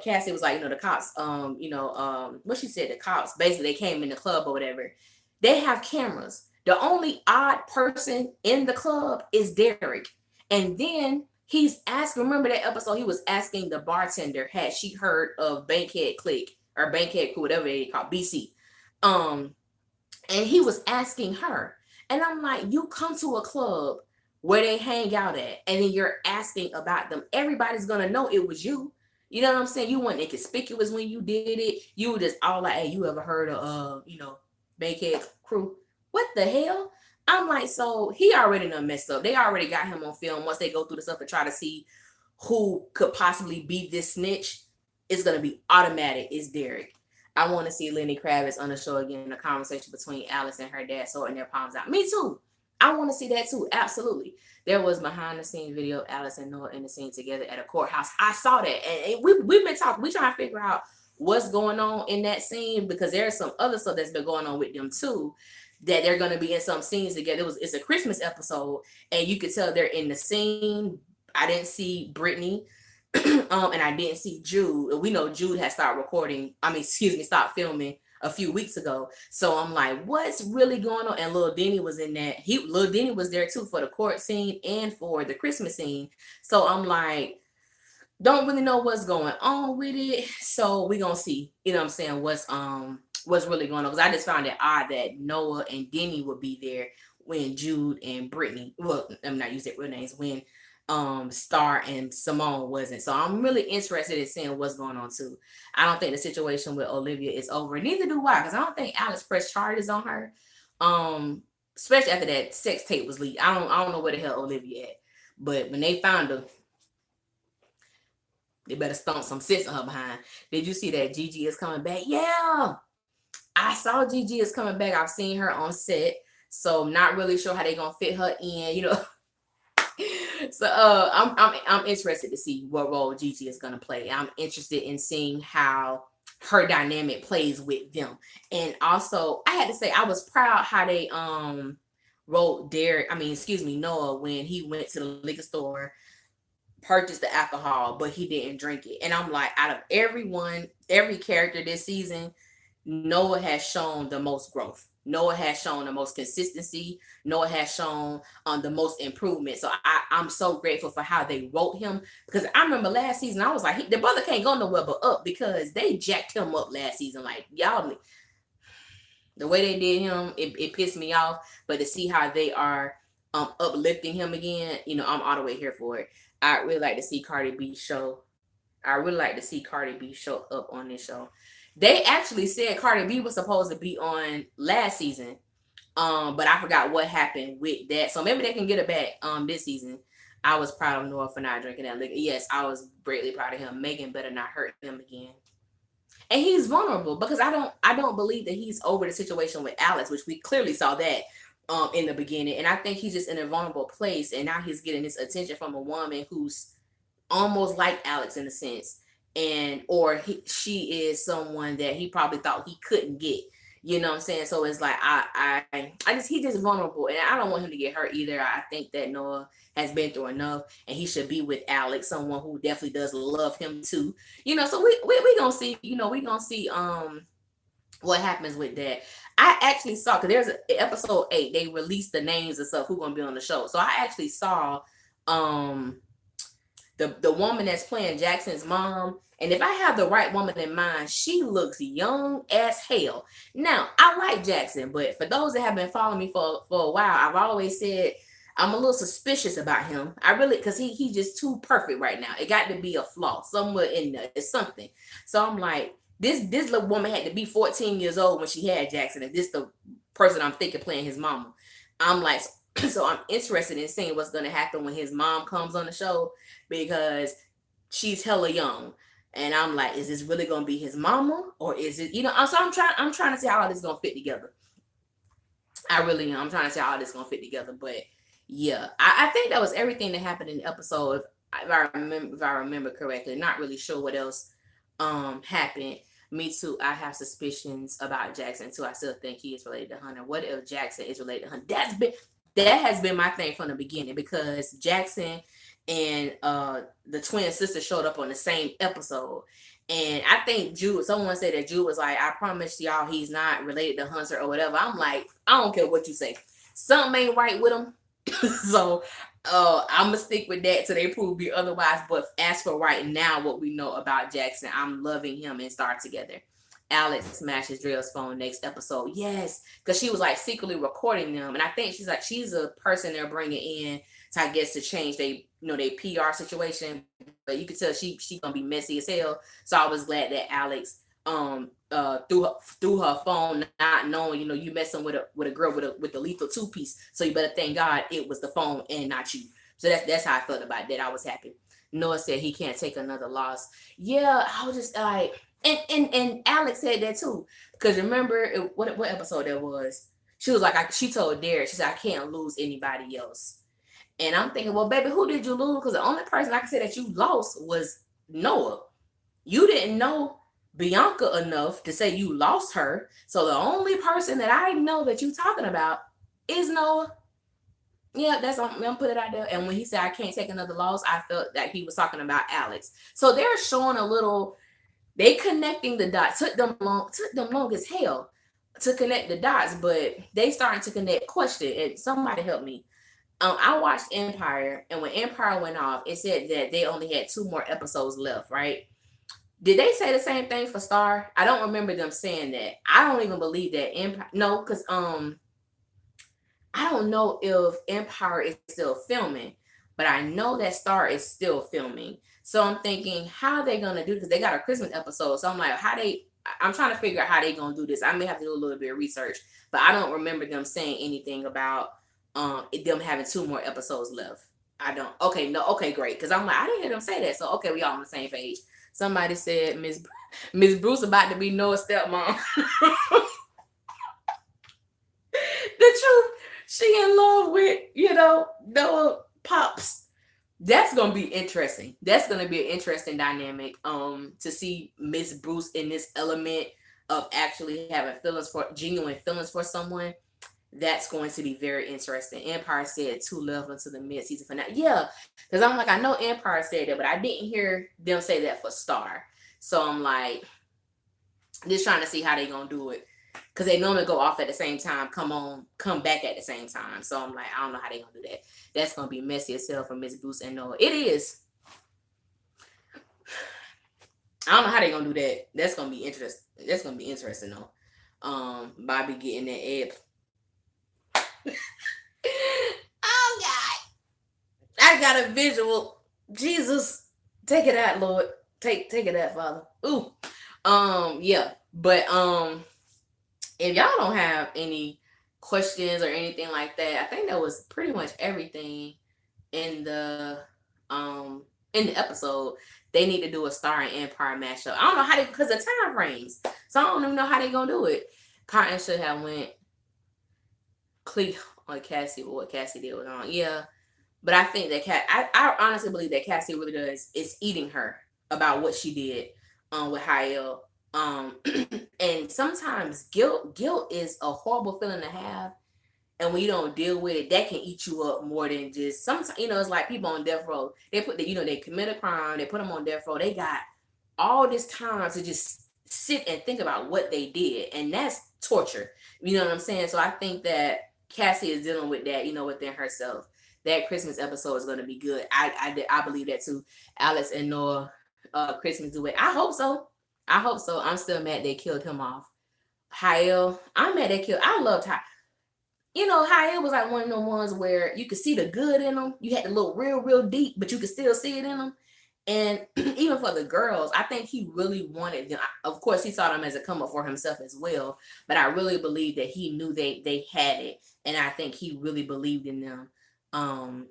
Cassie was like, the cops, what she said, the cops basically they came in the club or whatever. They have cameras. The only odd person in the club is Derek. And then he's asking, remember that episode, he was asking the bartender, had she heard of Bankhead Click or Bankhead Crew, whatever they call BC. And he was asking her. And I'm like, you come to a club where they hang out at, and then you're asking about them. Everybody's gonna know it was you. You know what I'm saying? You weren't inconspicuous when you did it. You were just all like, hey, you ever heard of Bankhead Crew? What the hell? I'm like, so he already done messed up. They already got him on film. Once they go through the stuff and try to see who could possibly be this snitch, it's gonna be automatic. It's Derek. I want to see Lenny Kravitz on the show again, the conversation between Alice and her dad sorting their palms out. Me too. I want to see that too. Absolutely. There was behind the scenes video of Alice and Noah in the scene together at a courthouse. I saw that. And we've been talking. We're trying to figure out what's going on in that scene because there's some other stuff that's been going on with them too. that they're gonna be in some scenes together. It's a Christmas episode, and you could tell they're in the scene. I didn't see Brittany, and I didn't see Jude. We know Jude had started recording. I mean, excuse me, stopped filming a few weeks ago. So I'm like, what's really going on? And Lil Denny was in that. Lil Denny was there too for the court scene and for the Christmas scene. So I'm like, don't really know what's going on with it. So we gonna see, you know what I'm saying, what's really going on. Because I just found it odd that Noah and Denny would be there when Jude and Brittany, well, I'm not using real names, when Star and Simone wasn't. So I'm really interested in seeing what's going on too. I don't think the situation with Olivia is over. Neither do I, because I don't think Alex pressed charges on her. Especially after that sex tape was leaked. I don't know where the hell Olivia at. But when they found her, they better stomp some sense on her behind. Did you see that Gigi is coming back? Yeah, I saw Gigi is coming back. I've seen her on set, so I'm not really sure how they gonna fit her in. You know, so I'm interested to see what role Gigi is gonna play. I'm interested in seeing how her dynamic plays with them. And also, I had to say I was proud how they wrote Noah, when he went to the liquor store, purchased the alcohol, but he didn't drink it. And I'm like, out of every character this season, Noah has shown the most growth. Noah has shown the most consistency. Noah has shown the most improvement. So I'm so grateful for how they wrote him, because I remember last season I was like, the brother can't go nowhere but up, because they jacked him up last season. Like, y'all, the way they did him, it pissed me off. But to see how they are uplifting him again, I'm all the way here for it. I really like to see Cardi B show. I really like to see Cardi B show up on this show. They actually said Cardi B was supposed to be on last season, but I forgot what happened with that. So maybe they can get it back this season. I was proud of Noah for not drinking that liquor. Yes, I was greatly proud of him. Megan better not hurt him again. And he's vulnerable, because I don't believe that he's over the situation with Alex, which we clearly saw that in the beginning. And I think he's just in a vulnerable place, and now he's getting this attention from a woman who's almost like Alex in a sense, she is someone that he probably thought he couldn't get. You know what I'm saying? So it's like he's just vulnerable, and I don't want him to get hurt either. I think that Noah has been through enough, and he should be with Alex, someone who definitely does love him too. So we gonna see. We gonna see what happens with that. I actually saw, because there's episode 8, they released the names and stuff who's gonna be on the show. So I actually saw the woman that's playing Jackson's mom. And if I have the right woman in mind, she looks young as hell. Now, I like Jackson, but for those that have been following me for a while, I've always said I'm a little suspicious about him. I really, because he's just too perfect right now. It got to be a flaw somewhere in there. It's something. So I'm like, this little woman had to be 14 years old when she had Jackson. If this the person I'm thinking playing his mama. I'm like, so I'm interested in seeing what's going to happen when his mom comes on the show, because she's hella young. And I'm like, is this really going to be his mama, or is it, so I'm trying to see how all this is going to fit together. I really am. I'm trying to see how all this is going to fit together. But yeah, I think that was everything that happened in the episode. If I remember correctly, not really sure what else happened. Me too. I have suspicions about Jackson too. I still think he is related to Hunter. What if Jackson is related to Hunter? That has been my thing from the beginning, because Jackson and the twin sister showed up on the same episode. And I think someone said that Jude was like, I promise y'all he's not related to Hunter or whatever. I'm like, I don't care what you say. Something ain't right with him. So I'm going to stick with that till they prove me otherwise. But as for right now, what we know about Jackson, I'm loving him and Star together. Alex smashes Drell's phone next episode. Yes, because she was like secretly recording them. And I think she's a person they're bringing in to, I guess, to change they PR situation. But you could tell she gonna be messy as hell. So I was glad that Alex through her phone, not knowing, you messing with a girl with the lethal 2-piece. So you better thank God it was the phone and not you. So that's how I felt about that. I was happy. Noah said he can't take another loss. Yeah, I was just like, and Alex said that too, because remember what episode that was? She was like, she told Derek, she said, I can't lose anybody else. And I'm thinking, well, baby, who did you lose? Because the only person I can say that you lost was Noah. You didn't know Bianca enough to say you lost her. So the only person that I know that you talking about is Noah. Yeah, that's I'm gonna put it out there. And when he said I can't take another loss, I felt that he was talking about Alex. So they're showing a little, they connecting the dots. Took them long as hell to connect the dots, but they starting to connect. Question, and somebody help me. I watched Empire, and when Empire went off, it said that they only had 2 more episodes left, right? Did they say the same thing for Star? I don't remember them saying that. I don't even believe that Empire. No, because I don't know if Empire is still filming, but I know that Star is still filming. So I'm thinking, how are they gonna do this? They got a Christmas episode, so I'm like, I'm trying to figure out how they gonna do this. I may have to do a little bit of research, but I don't remember them saying anything about them having 2 more episodes left. I don't. Okay, no. Okay, great. Because I'm like, I didn't hear them say that. So okay, we all on the same page. Somebody said Miss Bruce about to be Noah's stepmom. The truth, she in love with, Noah Pops. That's gonna be interesting. That's gonna be an interesting dynamic. To see Miss Bruce in this element of actually having genuine feelings for someone. That's going to be very interesting. Empire said 2 left until the mid-season finale. Yeah, because I'm like, I know Empire said that, but I didn't hear them say that for Star. So I'm like, just trying to see how they gonna do it. Because they normally go off at the same time, come back at the same time. So I'm like, I don't know how they gonna do that. That's gonna be messy as hell for Miss Bruce and Noah. It is. I don't know how they gonna do that. That's gonna be interesting. That's gonna be interesting though. Bobby getting that egg. Oh God, I got a visual. Jesus, take it out, Lord. Take it out, Father. Ooh. Yeah. But if y'all don't have any questions or anything like that, I think that was pretty much everything in the episode. They need to do a Star and Empire matchup. I don't know how they, because of time frames. So I don't even know how they gonna do it. Cotton should have went Clee on Cassie with what Cassie did with on. Yeah. But I think that I honestly believe that Cassie really does is eating her about what she did with Hayel. And sometimes guilt is a horrible feeling to have, and when you don't deal with it, that can eat you up more than just sometimes. It's like people on death row. They they commit a crime, they put them on death row. They got all this time to just sit and think about what they did, and that's torture. You know what I'm saying? So I think that Cassie is dealing with that, within herself. That Christmas episode is going to be good. I believe that too. Alex and Noah, Christmas duet. I hope so. I'm still mad they killed him off. Hayel, I'm mad they killed. I loved Hayel. Hayel was like one of the ones where you could see the good in them. You had to look real, real deep, but you could still see it in them. And even for the girls, I think he really wanted them. Of course, he saw them as a come up for himself as well. But I really believe that he knew they had it, and I think he really believed in them.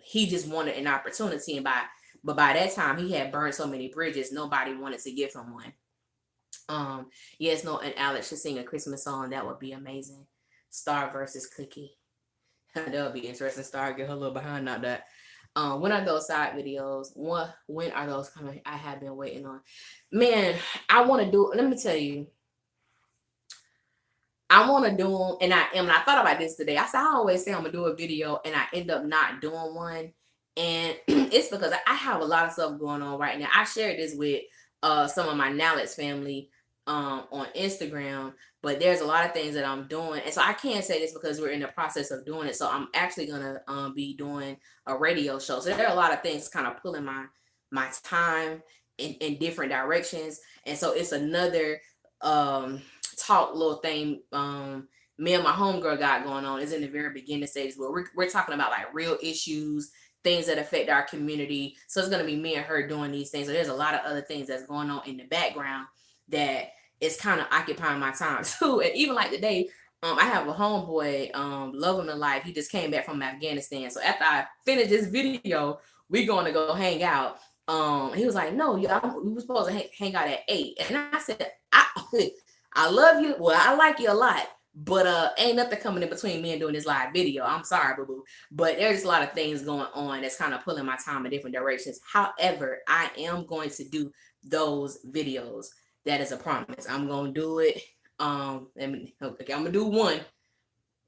He just wanted an opportunity, but by that time he had burned so many bridges, nobody wanted to give him one. Yes, no, and Alex should sing a Christmas song. That would be amazing. Star versus Cookie. That would be interesting. Star get her little behind out that. When are those side videos? When are those coming? I have been waiting on. Man, I want to do. Let me tell you. I want to do them, and I thought about this today. I always say I'm gonna do a video, and I end up not doing one, and it's because I have a lot of stuff going on right now. I shared this with some of my Nowlets family on Instagram, but there's a lot of things that I'm doing, and so I can't say this because we're in the process of doing it. So I'm actually gonna be doing a radio show. So there are a lot of things kind of pulling my time in different directions, and so it's another talk little thing me and my homegirl got going on. Is in the very beginning stages where we're talking about like real issues, things that affect our community. So it's going to be me and her doing these things. So there's a lot of other things that's going on in the background that is kind of occupying my time too. And even like today, I have a homeboy, love him to life. He just came back from Afghanistan. So after I finish this video, we're going to go hang out. He was like, no, we were supposed to hang out at 8. And I said, I love you. Well, I like you a lot, but ain't nothing coming in between me and doing this live video. I'm sorry, boo-boo. But there's a lot of things going on that's kind of pulling my time in different directions. However, I am going to do those videos. That is a promise. I'm gonna do it. Okay, I'm gonna do one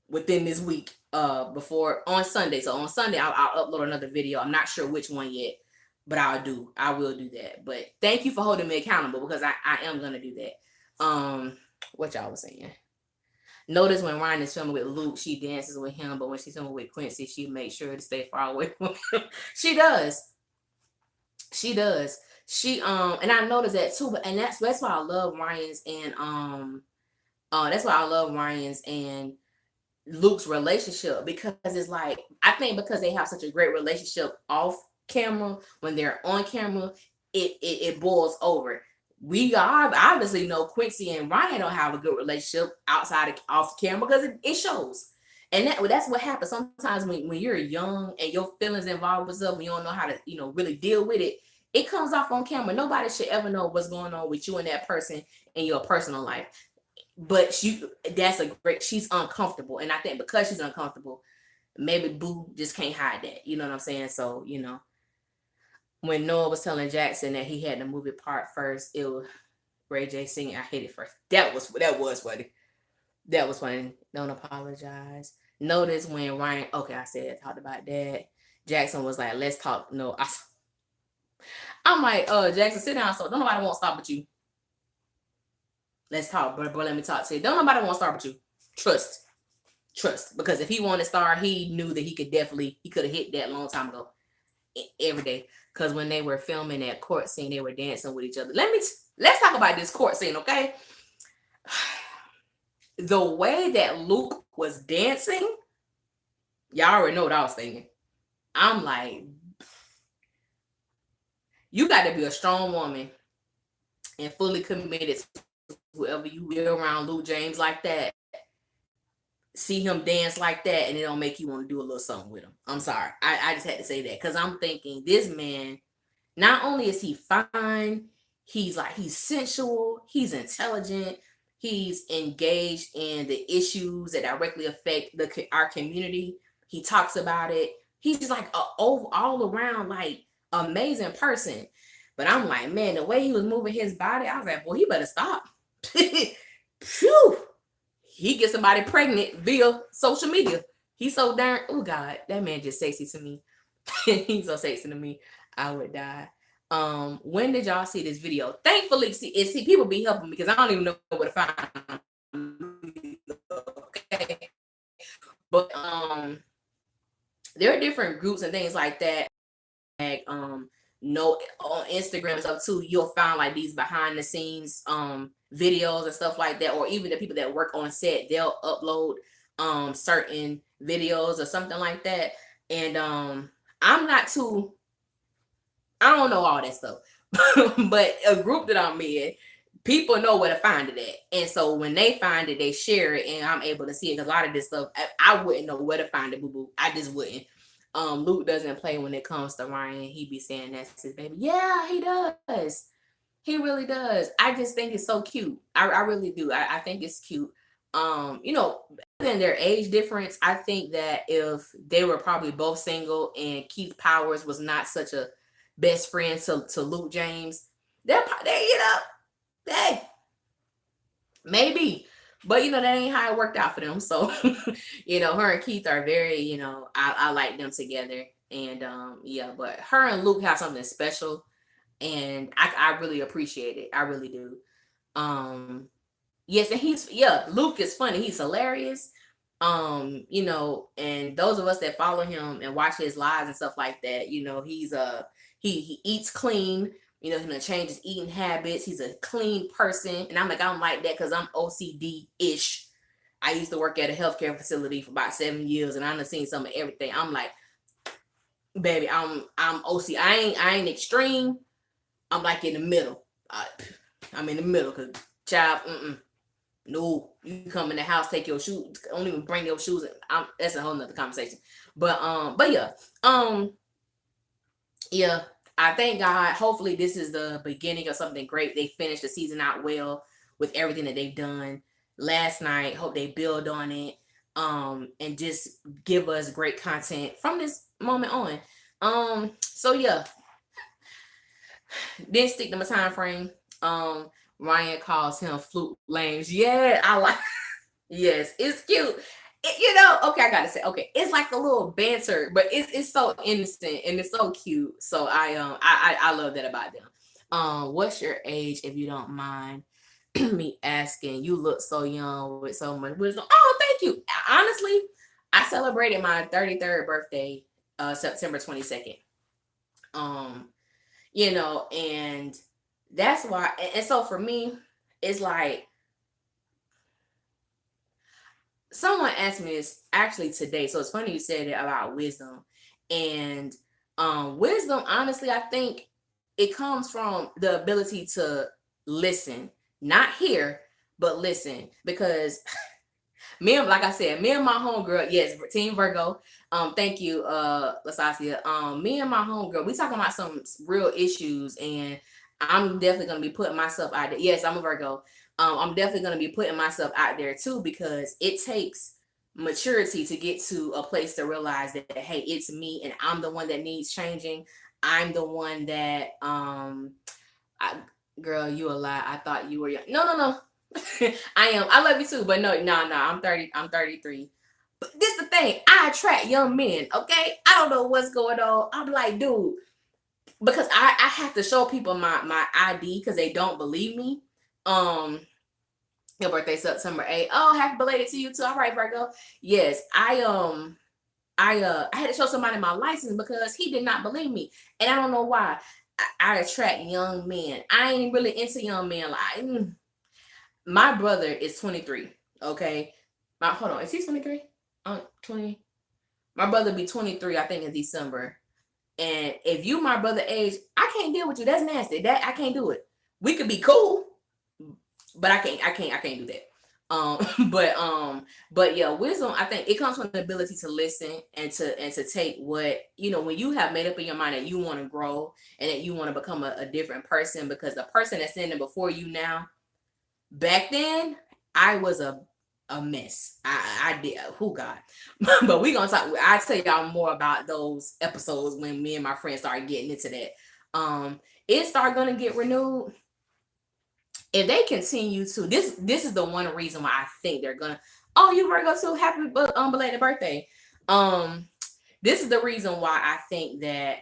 within this week. Before on Sunday. So on Sunday, I'll upload another video. I'm not sure which one yet, but I will do that. But thank you for holding me accountable, because I am gonna do that. What y'all was saying? Notice when Ryan is filming with Luke, she dances with him, but when she's filming with Quincy, she makes sure to stay far away from him. She does. She does. She and I noticed that too. But and that's why I love Ryan's and that's why I love Ryan's and Luke's relationship, because it's like, I think because they have such a great relationship off camera, when they're on camera, it boils over. We obviously know Quincy and Ryan don't have a good relationship outside of off camera, because it shows. And that's what happens sometimes when you're young and your feelings involved with stuff, and you don't know how to really deal with it. It comes off on camera. Nobody should ever know what's going on with you and that person in your personal life. But she's uncomfortable, and I think because she's uncomfortable, maybe Boo just can't hide that. You know what I'm saying? So when Noah was telling Jackson that he had to move it part first, it was Ray J singing "I Hit It First." That was funny. That was funny. Don't apologize. Notice when Ryan, okay, I talked about that. Jackson was like, "Let's talk." No, I'm like, Jackson, sit down. So don't nobody won't stop with you. Let's talk, bro. Let me talk to you. Don't nobody want to start with you. Trust. Because if he wanted to start, he knew that he could have hit that long time ago. Every day. Because when they were filming that court scene, they were dancing with each other. Let's talk about this court scene, okay? The way that Luke was dancing, y'all already know what I was thinking. I'm like, you got to be a strong woman and fully committed to whoever you be around Luke James like that. See him dance like that, and it don't make you want to do a little something with him. I'm sorry. I just had to say that, because I'm thinking this man, not only is he fine, he's sensual, he's intelligent, he's engaged in the issues that directly affect our community. He talks about it. He's just like all around amazing person. But I'm like, man, the way he was moving his body, I was like, boy, he better stop. Phew. He gets somebody pregnant via social media. He's so darn, oh God, that man just sexy to me. He's so sexy to me. I would die. When did y'all see this video? Thankfully, see people be helping me, because I don't even know where to find them. Okay. But there are different groups and things like that. No, on Instagram and stuff too, you'll find these behind the scenes videos and stuff like that, or even the people that work on set, they'll upload certain videos or something like that. And I don't know all that stuff. But a group that I'm in, people know where to find it at. And so when they find it, they share it, and I'm able to see it. Because a lot of this stuff, I wouldn't know where to find it, boo-boo. I just wouldn't. Luke doesn't play when it comes to Ryan. He be saying that's his baby. Yeah, he does. He really does. I just think it's so cute. I really do. I think it's cute. Other than their age difference, I think that if they were probably both single and Keith Powers was not such a best friend to Luke James, they maybe. But that ain't how it worked out for them. So, her and Keith are very, I like them together. And yeah, but her and Luke have something special, and I really appreciate it. I really do. Yes, and Luke is funny. He's hilarious. And those of us that follow him and watch his lives and stuff like that, he's he eats clean. He's gonna change his eating habits. He's a clean person. And I'm like, I don't like that, because I'm OCD-ish. I used to work at a healthcare facility for about 7 years, and I've seen some of everything. I'm like, baby, I'm OCD. I ain't extreme. I'm like in the middle. I'm in the middle, because child, no, you come in the house, take your shoes, don't even bring your shoes. That's a whole nother conversation. But yeah. I thank God. Hopefully this is the beginning of something great. They finished the season out well with everything that they've done last night. Hope they build on it and just give us great content from this moment on. So yeah. Didn't stick to my time frame. Ryan calls him flute lames. Yeah, I like. Yes, it's cute. Okay, I gotta say, okay, it's like a little banter, but it's so innocent and it's so cute. So I love that about them. What's your age, if you don't mind me asking? You look so young with so much wisdom. Oh, thank you. Honestly, I celebrated my 33rd birthday, September 22nd. Um, and that's why. And so for me, it's like someone asked me this actually today. So it's funny you said it about wisdom. And wisdom, honestly, I think it comes from the ability to listen, not hear, but listen. Because like I said, me and my homegirl, yes, Team Virgo. Thank you, Lasasia. Me and my homegirl, we talking about some real issues, and I'm definitely gonna be putting myself out there. Yes, I'm a Virgo. I'm definitely gonna be putting myself out there too, because it takes maturity to get to a place to realize that, hey, it's me and I'm the one that needs changing. I'm the one that I, girl, you a lie. I thought you were young. No. I am. I love you too, but no. I'm 30. I'm 33. But this the thing. I attract young men. Okay, I don't know what's going on. I'm like, dude, because I have to show people my ID because they don't believe me. Um, your birthday September 8th. Oh, happy belated to you too. All right, Virgo. Yes, I had to show somebody my license because he did not believe me, and I don't know why. I attract young men. I ain't really into young men. Like, my brother is 23. Okay, hold on, is he 23? 20. My brother be 23, I think, in December. And if you my brother age, I can't deal with you. That's nasty. That I can't do it. We could be cool, but I can't do that. But but yeah, wisdom, I think it comes from the ability to listen and to take what, when you have made up in your mind that you want to grow and that you want to become a different person, because the person that's standing before you now, back then, I was a mess. I did. Who God? But we gonna talk. I tell y'all more about those episodes when me and my friends started getting into that. It started gonna get renewed if they continue to. This is the one reason why I think they're gonna. Oh, you Virgo too? Happy belated birthday. This is the reason why I think that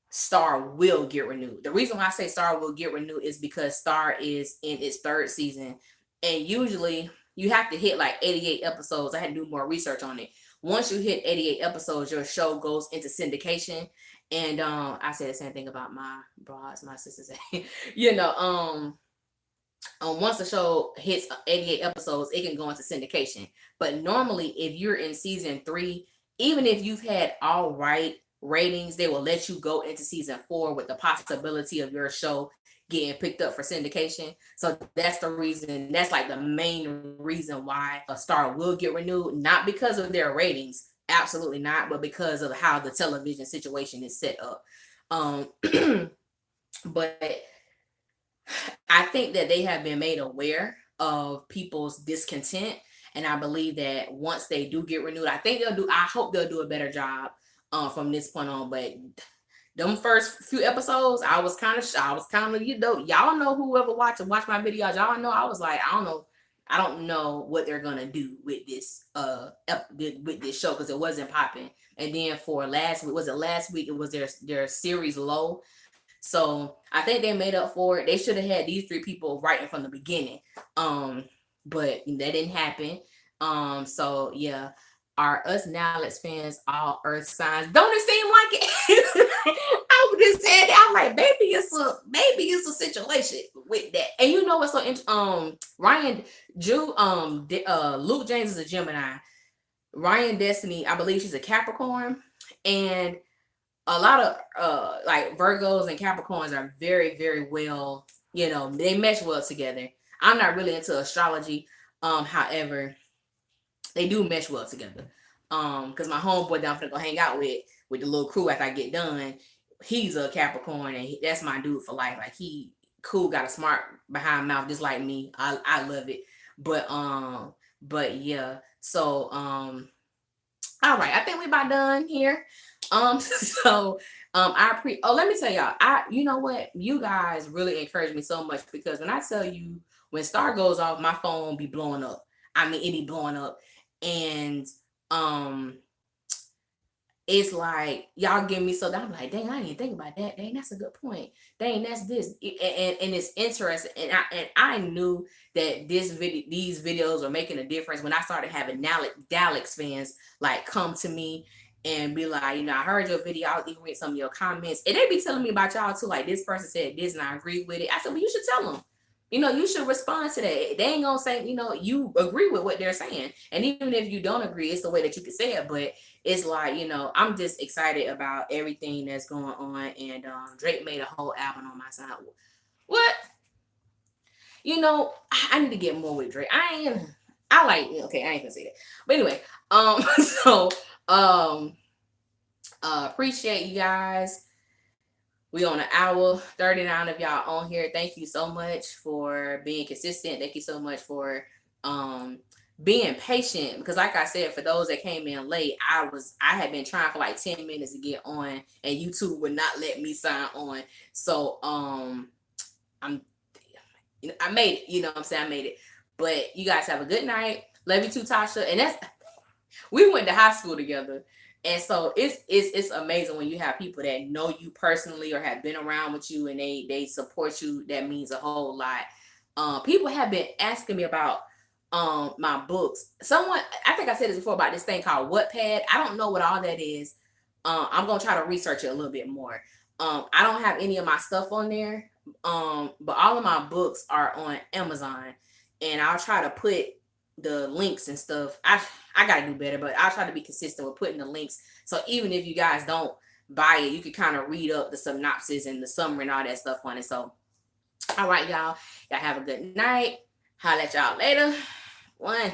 Star will get renewed. The reason why I say Star will get renewed is because Star is in its third season, and usually you have to hit like 88 episodes. I had to do more research on it. Once you hit 88 episodes, your show goes into syndication. And I say the same thing about my broads, my sisters. Once the show hits 88 episodes, it can go into syndication. But normally, if you're in season 3, even if you've had all right ratings, they will let you go into season 4 with the possibility of your show getting picked up for syndication. So that's the reason. That's like the main reason why a Star will get renewed, not because of their ratings, absolutely not, but because of how the television situation is set up. But I think that they have been made aware of people's discontent, and I believe that once they do get renewed, I hope they'll do a better job from this point on. But them first few episodes, I was kind of, y'all know, whoever watch my videos, y'all know I was like, I don't know what they're gonna do with this with this show, because it wasn't popping. And then for last week, it was their series low. So I think they made up for it. They should have had these 3 people writing from the beginning. But that didn't happen. So yeah. Are us Nowlets fans all earth signs? Don't it seem like it? I would just say that. I'm like, maybe it's a situation with that. And you know what's so Luke James is a Gemini. Ryan Destiny, I believe she's a Capricorn. And a lot of like Virgos and Capricorns are very, very well, they mesh well together. I'm not really into astrology. However, they do mesh well together. Because my homeboy that I'm gonna go hang out with the little crew after I get done, he's a Capricorn, and that's my dude for life. Like, he cool, got a smart behind mouth just like me. I love it. But yeah. So all right, I think we about done here. So Let me tell y'all, you know what? You guys really encourage me so much, because when I tell you, when Star goes off, my phone be blowing up. I mean, it be blowing up. And um it's like y'all give me, so that I'm like, dang, I didn't think about that. Dang, that's a good point. Dang, that's this. And it's interesting. And I knew that these videos were making a difference when I started having Daleks fans like come to me and be like, I heard your video, I'll even read some of your comments. And they be telling me about y'all too. Like, this person said this and I agree with it. I said, well, you should tell them. You should respond to that. They ain't gonna say, you agree with what they're saying. And even if you don't agree, it's the way that you can say it. But it's like, I'm just excited about everything that's going on. And Drake made a whole album on my side. What? I need to get more with Drake. Okay, I ain't gonna say that. But anyway, so appreciate you guys. We on an hour 39 of y'all on here. Thank you so much for being consistent. Thank you so much for being patient, because like I said, for those that came in late, I had been trying for like 10 minutes to get on, and YouTube would not let me sign on. So I made it, what I'm saying? I made it. But you guys have a good night. Love you too, Tasha. And we went to high school together. And so it's amazing when you have people that know you personally or have been around with you, and they support you. That means a whole lot. People have been asking me about my books. I think I said this before, about this thing called Wattpad. I don't know what all that is. I'm gonna try to research it a little bit more. I don't have any of my stuff on there. But all of my books are on Amazon, and I'll try to put the links and stuff. I gotta do better, but I'll try to be consistent with putting the links. So even if you guys don't buy it, you can kind of read up the synopsis and the summary and all that stuff on it. So, all right, y'all. Y'all have a good night. Holla at y'all later. One.